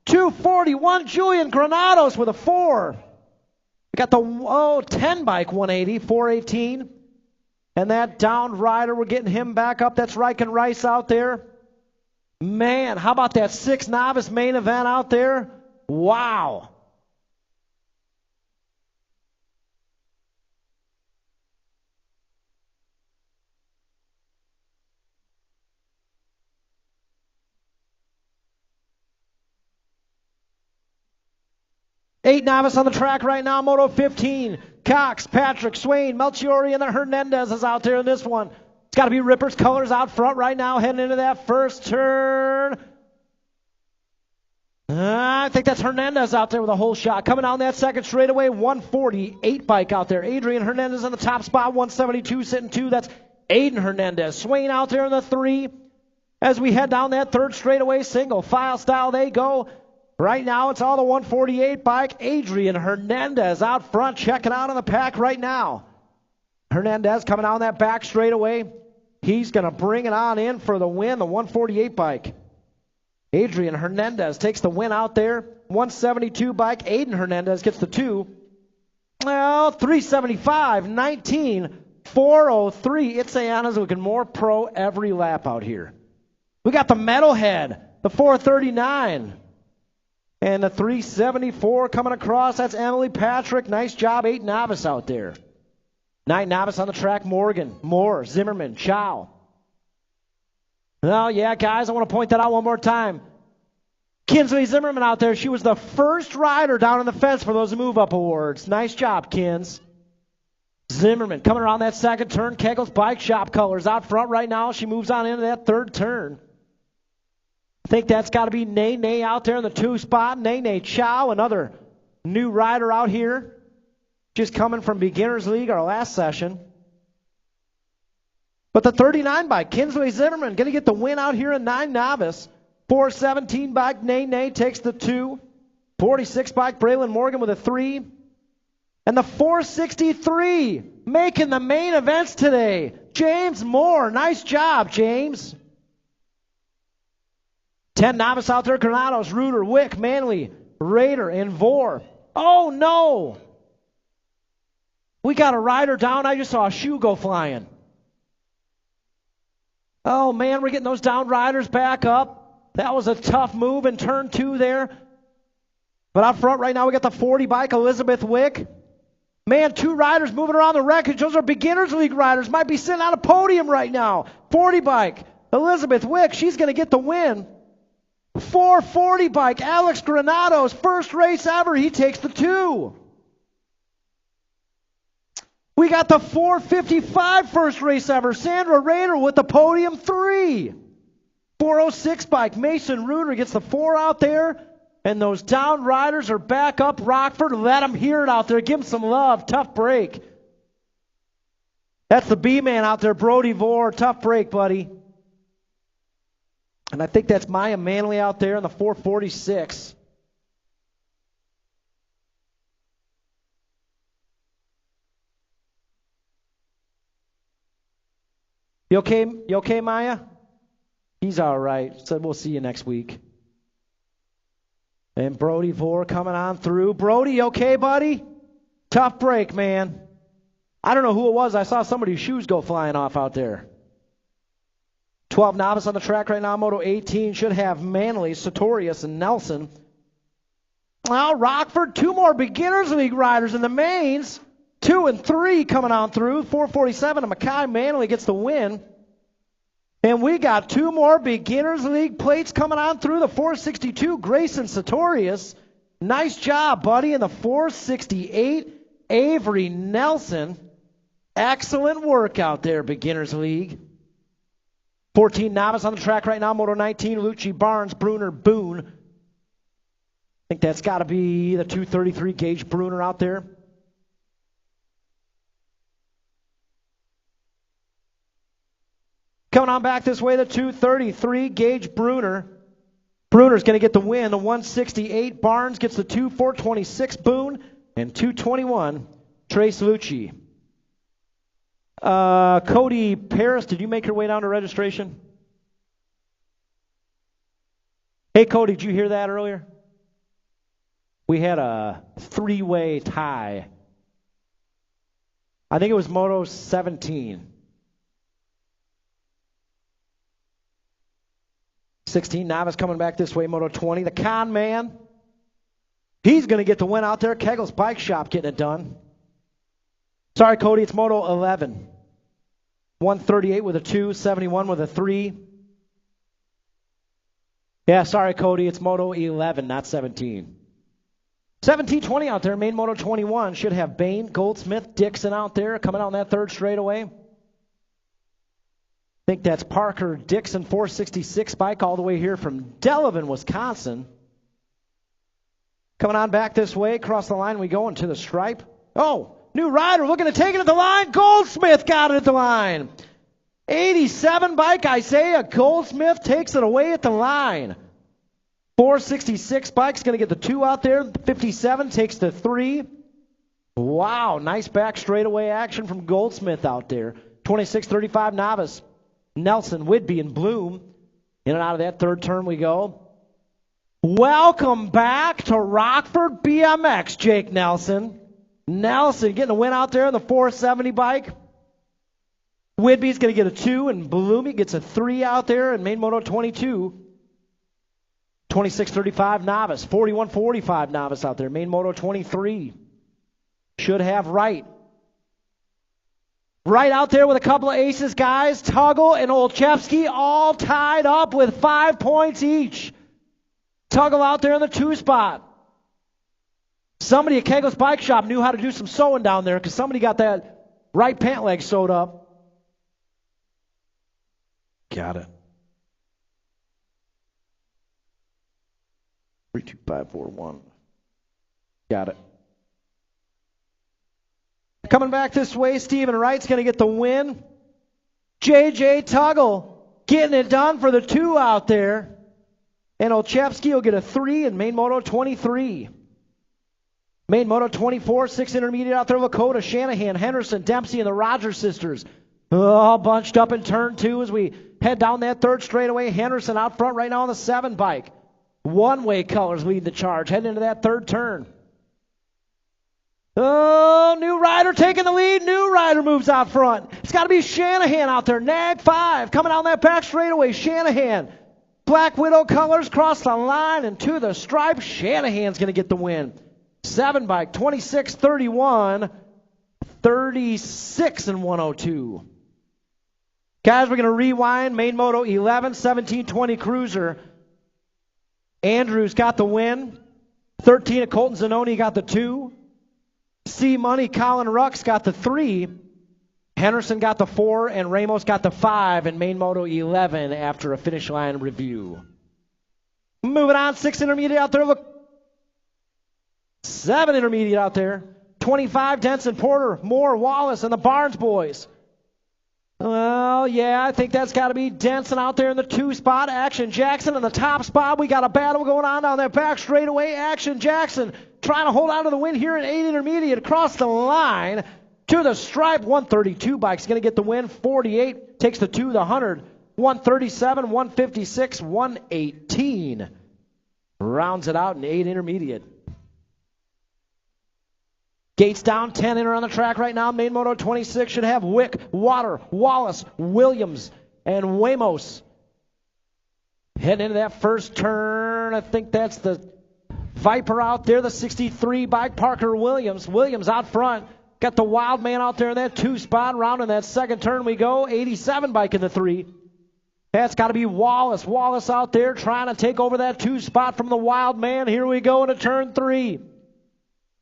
241, Julian Granados with a 4. We got the 10 bike 180, 418. And that down rider, we're getting him back up. That's Riken Rice out there. Man, how about that 6 novice main event out there? Wow. Eight novice on the track right now, Moto 15. Cox, Patrick, Swain, Melchiori, and the Hernandez is out there in this one. It's got to be Ripper's colors out front right now, heading into that first turn. I think that's Hernandez out there with a whole shot. Coming down that second straightaway, 148 bike out there. Adrian Hernandez in the top spot, 172 sitting 2. That's Aiden Hernandez. Swain out there in the 3. As we head down that third straightaway, single file style they go. Right now, it's all the 148 bike. Adrian Hernandez out front, checking out on the pack right now. Hernandez coming on that back straightaway. He's going to bring it on in for the win, the 148 bike. Adrian Hernandez takes the win out there. 172 bike. Aiden Hernandez gets the 2. Well, 375, 19, 403. Itzayana's looking more pro every lap out here. We got the metalhead, the 439. And the 374 coming across. That's Emily Patrick. Nice job. 8 novice out there. 9 novice on the track. Morgan, Moore, Zimmerman, Chow. Oh, yeah, guys, I want to point that out one more time. Kinsley Zimmerman out there. She was the first rider down on the fence for those Move Up Awards. Nice job, Kins. Zimmerman coming around that second turn. Kegel's Bike Shop colors out front right now. She moves on into that third turn. I think that's got to be Nene out there in the 2 spot. Nene Chow, another new rider out here. Just coming from Beginners League, our last session. But the 39 bike, Kinsley Zimmerman, going to get the win out here in 9 novice. 417 bike, Nene takes the 2. 46 bike, Braylon Morgan with a 3. And the 463 making the main events today. James Moore, nice job, James. 10 novice out there, Granados, Reuter, Wick, Manley, Raider, and Vore. Oh, no. We got a rider down. I just saw a shoe go flying. Oh, man, we're getting those down riders back up. That was a tough move in turn 2 there. But out front right now, we got the 40 bike, Elizabeth Wick. Man, 2 riders moving around the wreckage. Those are beginners league riders. Might be sitting on a podium right now. 40 bike, Elizabeth Wick. She's going to get the win. 440 bike, Alex Granado's first race ever. He takes the 2. We got the 455 first race ever. Sandra Rader with the podium 3. 406 bike, Mason Reuter gets the 4 out there. And those down riders are back up. Rockford, let them hear it out there. Give them some love. Tough break. That's the B-man out there, Brody Vore. Tough break, buddy. And I think that's Maya Manley out there in the 446. You okay? You okay, Maya? He's all right. So we'll see you next week. And Brody Vore coming on through. Brody, you okay, buddy? Tough break, man. I don't know who it was. I saw somebody's shoes go flying off out there. 12 novice on the track right now. Moto 18 should have Manley, Sartorius, and Nelson. Now, Rockford, 2 more beginners league riders in the mains. 2 and 3 coming on through. 447 and Mackay Manley gets the win. And we got 2 more beginners league plates coming on through. The 462, Grayson Sartorius. Nice job, buddy. And the 468, Avery Nelson. Excellent work out there, beginners league. 14 novice on the track right now. Moto 19, Lucci Barnes, Bruner Boone. I think that's got to be the 233 gauge Bruner out there. Coming on back this way, the 233 gauge Bruner. Bruner's going to get the win. The 168 Barnes gets the 2, 426 Boone, and 221 Trace Lucci. Cody Paris, did you make your way down to registration? Hey, Cody, did you hear that earlier? We had a 3-way tie. I think it was Moto 17. 16 novice coming back this way, Moto 20. The Con Man, he's going to get the win out there. Kegel's Bike Shop getting it done. Sorry, Cody, it's Moto 11. 138 with a 2, 71 with a 3. Yeah, sorry, Cody, it's Moto 11, not 17. 1720 out there, main Moto 21. Should have Bain, Goldsmith, Dixon out there coming out on that 3rd straightaway. I think that's Parker Dixon, 466 bike, all the way here from Delavan, Wisconsin. Coming on back this way, across the line we go into the stripe. Oh, new rider looking to take it at the line. Goldsmith got it at the line. 87 bike, Isaiah Goldsmith takes it away at the line. 466 bike's going to get the 2 out there. 57 takes the 3. Wow, nice back straightaway action from Goldsmith out there. 26-35 novice. Nelson, Whidbey, and Bloom. In and out of that 3rd turn we go. Welcome back to Rockford BMX, Jake Nelson. Nelson getting a win out there on the 470 bike. Whidbey's going to get a 2, and Bloomy gets a 3 out there in main Moto 22. 26-35 novice. 41-45 novice out there. Main Moto 23. Should have Wright. Right out there with a couple of aces, guys. Tuggle and Olszewski all tied up with 5 points each. Tuggle out there in the 2 spot. Somebody at Kegel's Bike Shop knew how to do some sewing down there because somebody got that right pant leg sewed up. Got it. 32541. Got it. Coming back this way, Stephen Wright's going to get the win. J.J. Tuggle getting it done for the 2 out there. And Olszewski will get a 3 in main Moto 23. Main Moto 24, 6 intermediate out there. Lakota, Shanahan, Henderson, Dempsey, and the Rogers sisters. All bunched up in turn 2 as we head down that 3rd straightaway. Henderson out front right now on the 7 bike. One-way colors lead the charge heading into that 3rd turn. Oh, new rider taking the lead. New rider moves out front. It's got to be Shanahan out there. Nag 5 coming down that back straightaway. Shanahan. Black Widow colors cross the line and to the stripe. Shanahan's going to get the win. 7 bike, 26-31, 36 and 102. Guys, we're going to rewind. Main Moto 11, 1720 Cruiser. Andrews got the win. 13 of Colton Zanoni got the 2. C Money, Colin Rux got the 3. Henderson got the 4, and Ramos got the 5 in Main Moto 11 after a finish line review. Moving on, 6 intermediate out there. Look, 7 intermediate out there. 25, Denson, Porter, Moore, Wallace, and the Barnes boys. Well, yeah, I think that's got to be Denson out there in the 2 spot. Action Jackson in the top spot. We got a battle going on down that back straightaway. Action Jackson trying to hold on to the win here in 8 intermediate. Across the line to the stripe. 132 bike's going to get the win. 48 takes the 2, the 100. 137, 156, 118. Rounds it out in 8 intermediate. Gates down, 10 inner on the track right now. Main Moto 26 should have Wick, Water, Wallace, Williams, and Wamos. Heading into that first turn, I think that's the Viper out there, the 63 bike, Parker Williams. Williams out front. Got the Wild Man out there in that 2 spot. Rounding that second turn we go. 87 bike in the 3. That's got to be Wallace. Wallace out there trying to take over that 2 spot from the Wild Man. Here we go into turn 3.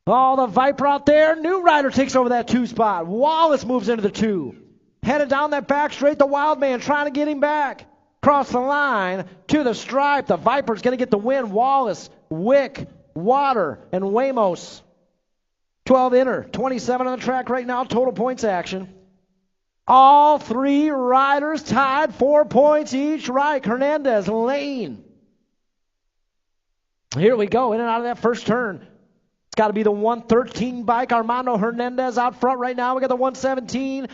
Oh, the Viper out there. New rider takes over that 2 spot. Wallace moves into the 2. Headed down that back straight. The Wild Man trying to get him back. Cross the line to the stripe. The Viper's going to get the win. Wallace, Wick, Water, and Wamos. 12 inner. 27 on the track right now. Total points action. All 3 riders tied 4 points each. Reich, Hernandez, Lane. Here we go. In and out of that first turn. It's got to be the 113 bike. Armando Hernandez out front right now. We got the 117.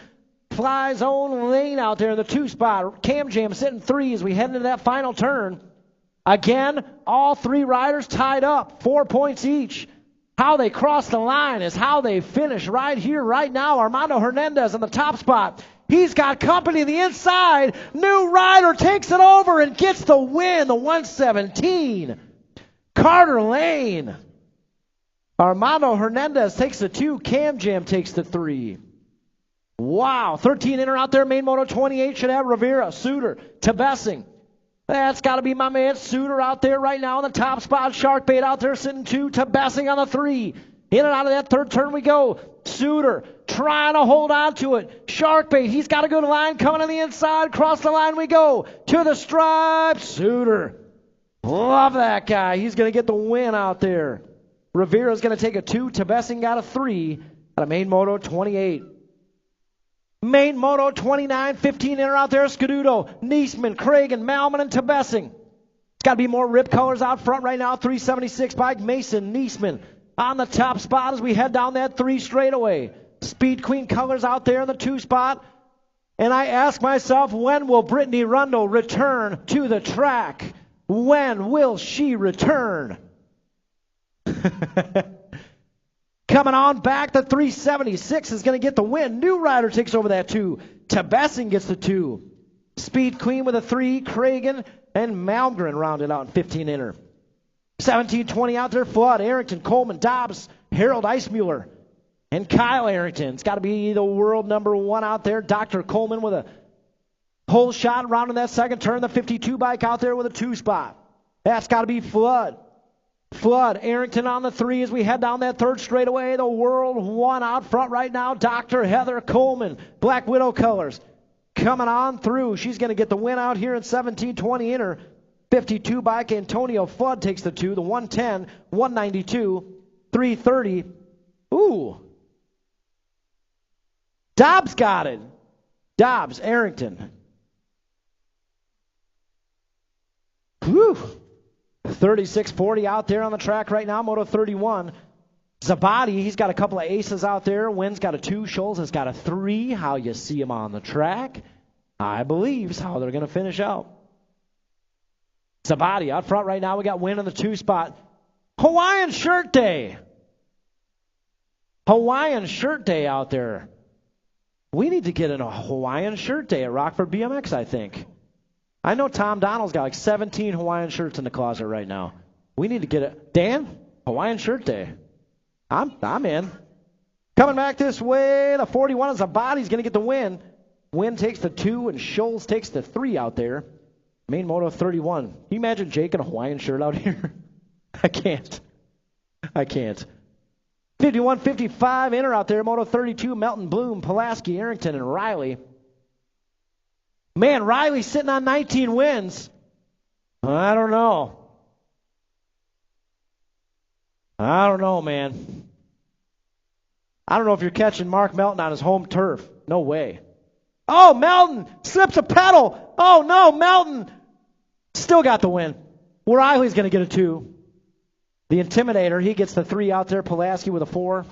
Fly Zone Lane out there in the 2 spot. Cam Jam sitting 3 as we head into that final turn. Again, all 3 riders tied up. 4 points each. How they cross the line is how they finish right here, right now. Armando Hernandez in the top spot. He's got company on the inside. New rider takes it over and gets the win. The 117. Carter Lane. Armando Hernandez takes the 2. Cam Jam takes the 3. Wow. 13 inner out there. Main Moto 28 should have Rivera, Suter, Tebessing. That's got to be my man Suter out there right now in the top spot. Sharkbait out there sitting 2. Tebessing on the 3. In and out of that third turn we go. Suter trying to hold on to it. Sharkbait, he's got a good line coming on the inside. Cross the line we go. To the stripe. Suter. Love that guy. He's going to get the win out there. Rivera's going to take a 2. Tebessing got a 3 out of Main Moto 28. Main Moto 29, 15 inner out there. Scuduto, Niesman, Cragen, Malman, and Tebessing. It's got to be more rip colors out front right now. 376 bike, Mason, Niesman on the top spot as we head down that 3 straightaway. Speed Queen colors out there in the 2 spot. And I ask myself, when will Brittany Rundle return to the track? When will she return? Coming on back, the 376 is going to get the win. New rider takes over that 2. Tebessing gets the 2. Speed Queen with a 3. Cragen and Malmgren rounded out in 15 inner. 1720 out there. Flood, Arrington, Coleman, Dobbs, Harold Eismuller, and Kyle Arrington. It's got to be the world number 1 out there. Dr. Coleman with a pole shot rounding that second turn. The 52 bike out there with a 2 spot. That's got to be Flood. Flood, Arrington on the 3 as we head down that third straightaway. The world 1 out front right now. Dr. Heather Coleman, Black Widow colors, coming on through. She's going to get the win out here in 1720 inner. 52 bike, Antonio Flood takes the 2. The 110, 192, 330. Ooh. Dobbs got it. Dobbs, Arrington. Whew. 36-40 out there on the track right now, Moto 31. Zabadi, he's got a couple of aces out there. Wynn's got a 2. Scholes has got a 3. How you see him on the track, I believe, is how they're going to finish out. Zabadi out front right now. We got Wynn in the 2 spot. Hawaiian Shirt Day. Hawaiian shirt day out there. We need to get in a Hawaiian shirt day at Rockford BMX, I think. I know Tom Donald's got like 17 Hawaiian shirts in the closet right now. We need to get it. Dan, Hawaiian shirt day. I'm in. Coming back this way, the 41 is a body's going to get the win. Win takes the 2 and Scholes takes the 3 out there. Main moto 31. Can you imagine Jake in a Hawaiian shirt out here? I can't. 51-55 inner out there. Moto 32, Melton, Bloom, Pulaski, Arrington, and Riley. Man, Riley's sitting on 19 wins. I don't know, man. I don't know if you're catching Mark Melton on his home turf. No way. Oh, Melton slips a pedal. Oh, no, Melton still got the win. Riley's going to get a 2. The Intimidator, he gets the 3 out there. Pulaski with a 4.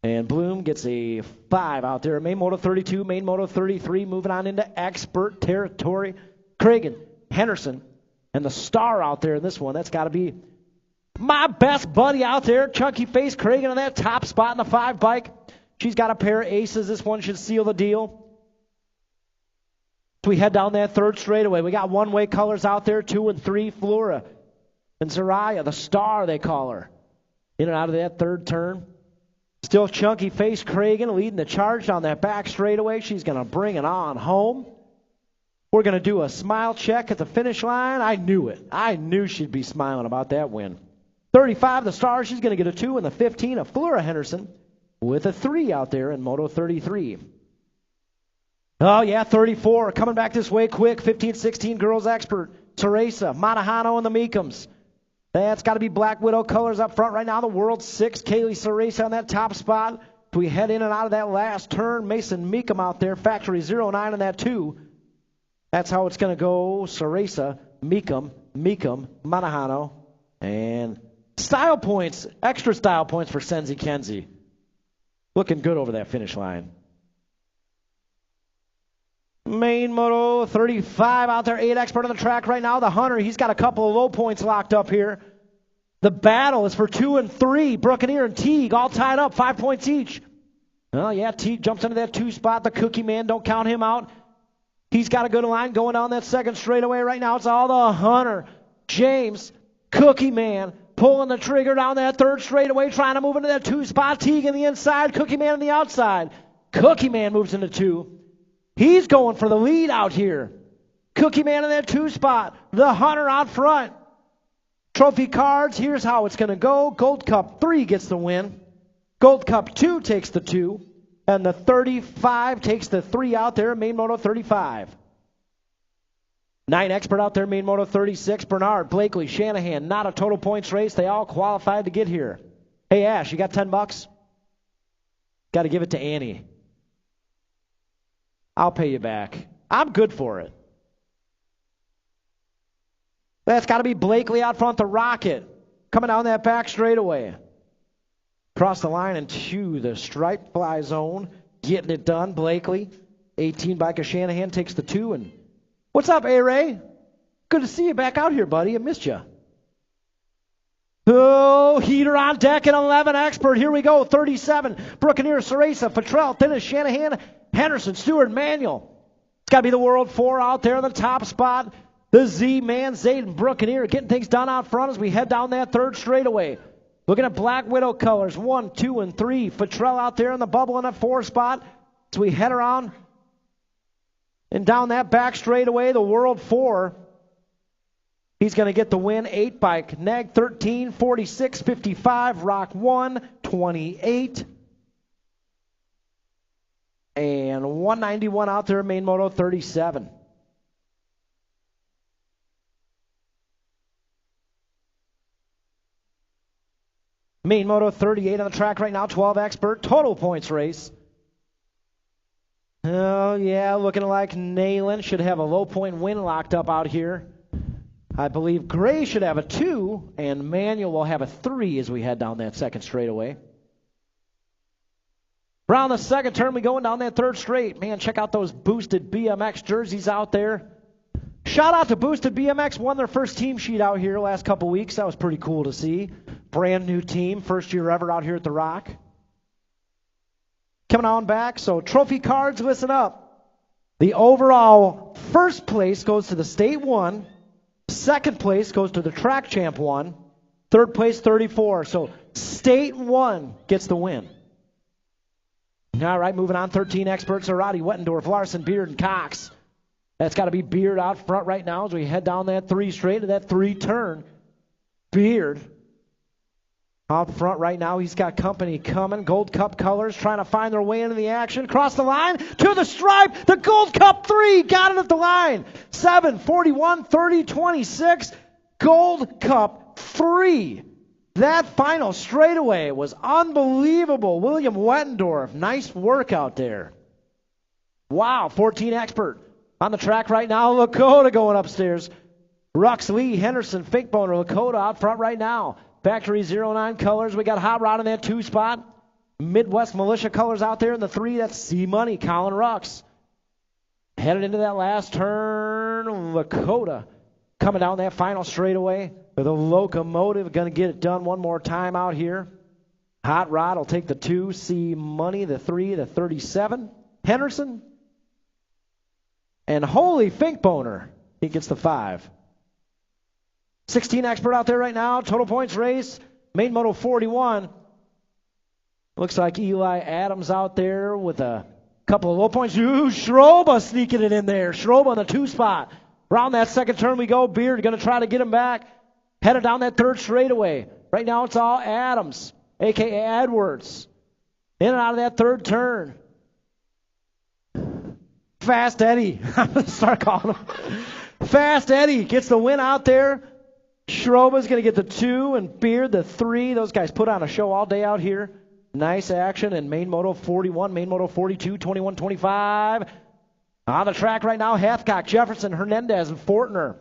And Bloom gets a 5 out there. Main moto 32, main moto 33, moving on into expert territory. Cragen, Henderson, and the star out there in this one. That's got to be my best buddy out there, chunky face Cragen on that top spot in the 5 bike. She's got a pair of aces. This one should seal the deal. So we head down that third straightaway. We got one-way colors out there, 2 and 3, Flora and Zariah, the star they call her. In and out of that third turn. Still chunky face Cragen leading the charge down that back straightaway. She's going to bring it on home. We're going to do a smile check at the finish line. I knew it. I knew she'd be smiling about that win. 35, the star, she's going to get a 2, and the 15 of Flora Henderson with a 3 out there in Moto 33. Oh, yeah, 34, coming back this way quick. 15-16 girls expert. Teresa, Monahano, and the Meekums. That's got to be Black Widow colors up front right now. The World 6, Kaylee Ceresa on that top spot. We head in and out of that last turn. Mason Meekum out there, Factory 09 in that 2. That's how it's going to go. Ceresa, Meekum, Monahano, and style points, extra style points for Senzi Kenzie. Looking good over that finish line. Main moto 35 out there, 8 expert on the track right now. The Hunter, he's got a couple of low points locked up here. The battle is for 2 and 3. Buccaneer and Teague all tied up, 5 points each. Oh, yeah, Teague jumps into that 2 spot. The Cookie Man, don't count him out. He's got a good line going down that second straightaway right now. It's all the Hunter, James, Cookie Man, pulling the trigger down that third straightaway, trying to move into that 2 spot. Teague in the inside, Cookie Man on the outside. Cookie Man moves into 2. He's going for the lead out here. Cookie Man in that 2 spot. The Hunter out front. Trophy cards, here's how it's going to go. Gold Cup 3 gets the win. Gold Cup 2 takes the 2. And the 35 takes the 3 out there, main moto 35. 9 expert out there, main moto 36. Bernard, Blakely, Shanahan, not a total points race. They all qualified to get here. Hey, Ash, you got $10? Got to give it to Annie. I'll pay you back. I'm good for it. That's got to be Blakely out front, the Rocket. Coming down that back straightaway. Across the line into the stripe fly zone. Getting it done, Blakely. 18 bike of Shanahan takes the 2. And what's up, A-Ray? Good to see you back out here, buddy. I missed you. Oh, heater on deck and 11 expert. Here we go. 37. Buccaneer, Ceresa, Petrell, Dennis, Shanahan, Henderson, Stewart, Manuel. It's got to be the World 4 out there in the top spot. The Z-Man, Zayden, Buccaneer getting things done out front as we head down that third straightaway. Looking at Black Widow colors, 1, 2, and 3. Petrell out there in the bubble in that 4 spot. So we head around and down that back straightaway, the World 4. He's going to get the win. 8 bike. Nag 13, 46, 55. Rock 1, 28. And 191 out there, main moto 37. Main moto 38 on the track right now, 12 expert, total points race. Oh, yeah, looking like Nayland should have a low point win locked up out here. I believe Gray should have a 2, and Manuel will have a 3 as we head down that second straightaway. Around the second turn, we going down that third straight. Man, check out those Boosted BMX jerseys out there. Shout out to Boosted BMX, won their first team sheet out here last couple weeks. That was pretty cool to see. brand new team, first year ever out here at the Rock. Coming on back, so trophy cards, listen up. The overall first place goes to the state 1. Second place goes to the track champ 1. Third place, 34. So state 1 gets the win. All right, moving on. 13 experts: Arati, Wettendorf, Larson, Beard, and Cox. That's got to be Beard out front right now as we head down that 3 straight to that 3 turn. Beard out front right now. He's got company coming. Gold Cup colors trying to find their way into the action. Cross the line to the stripe. The Gold Cup 3 got it at the line. 7, 41, 30, 26. Gold Cup 3. That final straightaway was unbelievable. William Wettendorf, nice work out there. Wow, 14 expert on the track right now. Lakota going upstairs. Rux, Lee, Henderson, Finkboner, Lakota out front right now. Factory 09 colors. We got Hot Rod in that 2 spot. Midwest Militia colors out there in the 3. That's C-Money, Colin Rux. Headed into that last turn, Lakota coming down that final straightaway. The Locomotive going to get it done one more time out here. Hot Rod will take the 2. C-Money, the 3, the 37. Henderson. And Holy Finkboner, he gets the 5. 16 expert out there right now. Total points race. Main Moto 41. Looks like Eli Adams out there with a couple of low points. Ooh, Schroba sneaking it in there. Schroba on the 2 spot. Around that second turn we go. Beard going to try to get him back. Headed down that 3rd straightaway. Right now it's all Adams, a.k.a. Edwards. In and out of that 3rd turn. Fast Eddie. I'm going to start calling him. Fast Eddie gets the win out there. Schroba's going to get the 2 and Beard the 3. Those guys put on a show all day out here. Nice action in Main Moto 41, Main Moto 42, 21, 25. On the track right now, Hathcock, Jefferson, Hernandez, and Fortner.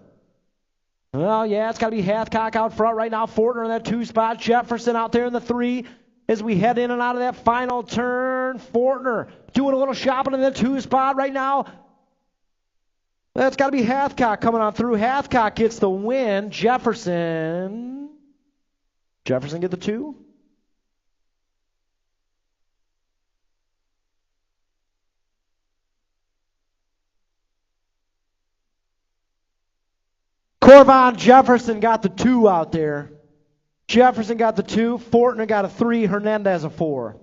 Well, yeah, it's got to be Hathcock out front right now. Fortner in that 2 spot. Jefferson out there in the 3 as we head in and out of that final turn. Fortner doing a little shopping in the 2 spot right now. That's got to be Hathcock coming on through. Hathcock gets the win. Jefferson get the 2. Corvon Jefferson got the 2 out there. Jefferson got the 2. Fortner got a 3. Hernandez a 4.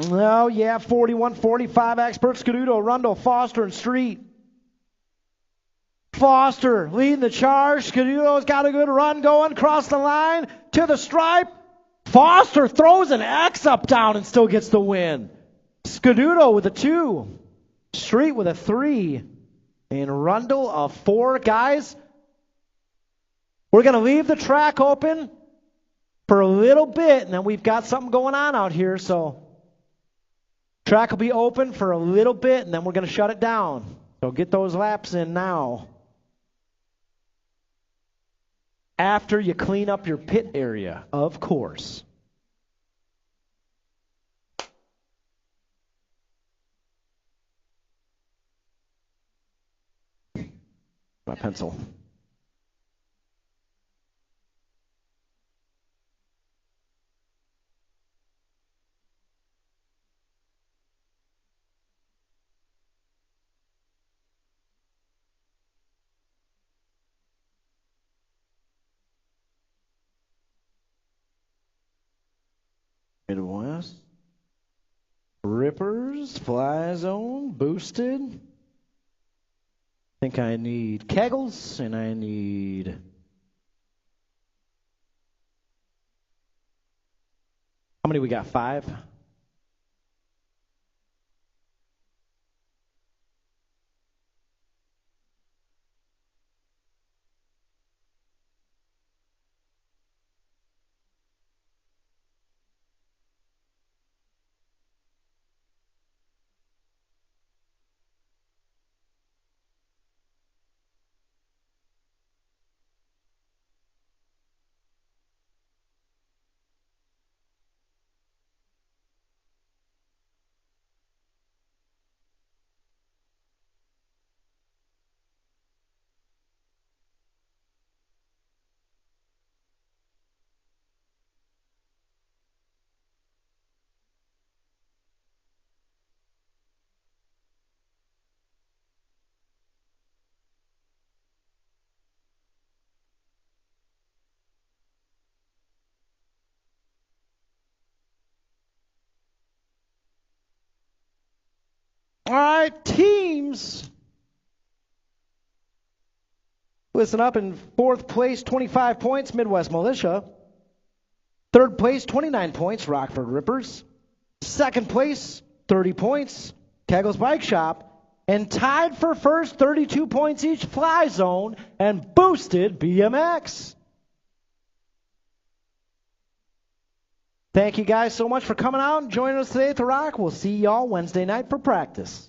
Oh, yeah, 41, 45 experts. Scuduto, Rundle, Foster, and Street. Foster leading the charge. Scuduto's got a good run going. Across the line to the stripe. Foster throws an X up down and still gets the win. Scuduto with a 2. Street with a 3. And Rundle a 4. Guys, we're going to leave the track open for a little bit, and then we've got something going on out here, so track will be open for a little bit, and then we're going to shut it down. So get those laps in now. After you clean up your pit area, of course. My pencil. Midwest. Rippers, Fly Zone, Boosted. I think I need Kegels, and I need... How many we got? 5? teams. Listen up, in 4th place, 25 points, Midwest Militia. 3rd place, 29 points, Rockford Rippers. 2nd place, 30 points, Keggles Bike Shop. And tied for first, 32 points each, Fly Zone and Boosted BMX. Thank you guys so much for coming out and joining us today at the Rock. We'll see y'all Wednesday night for practice.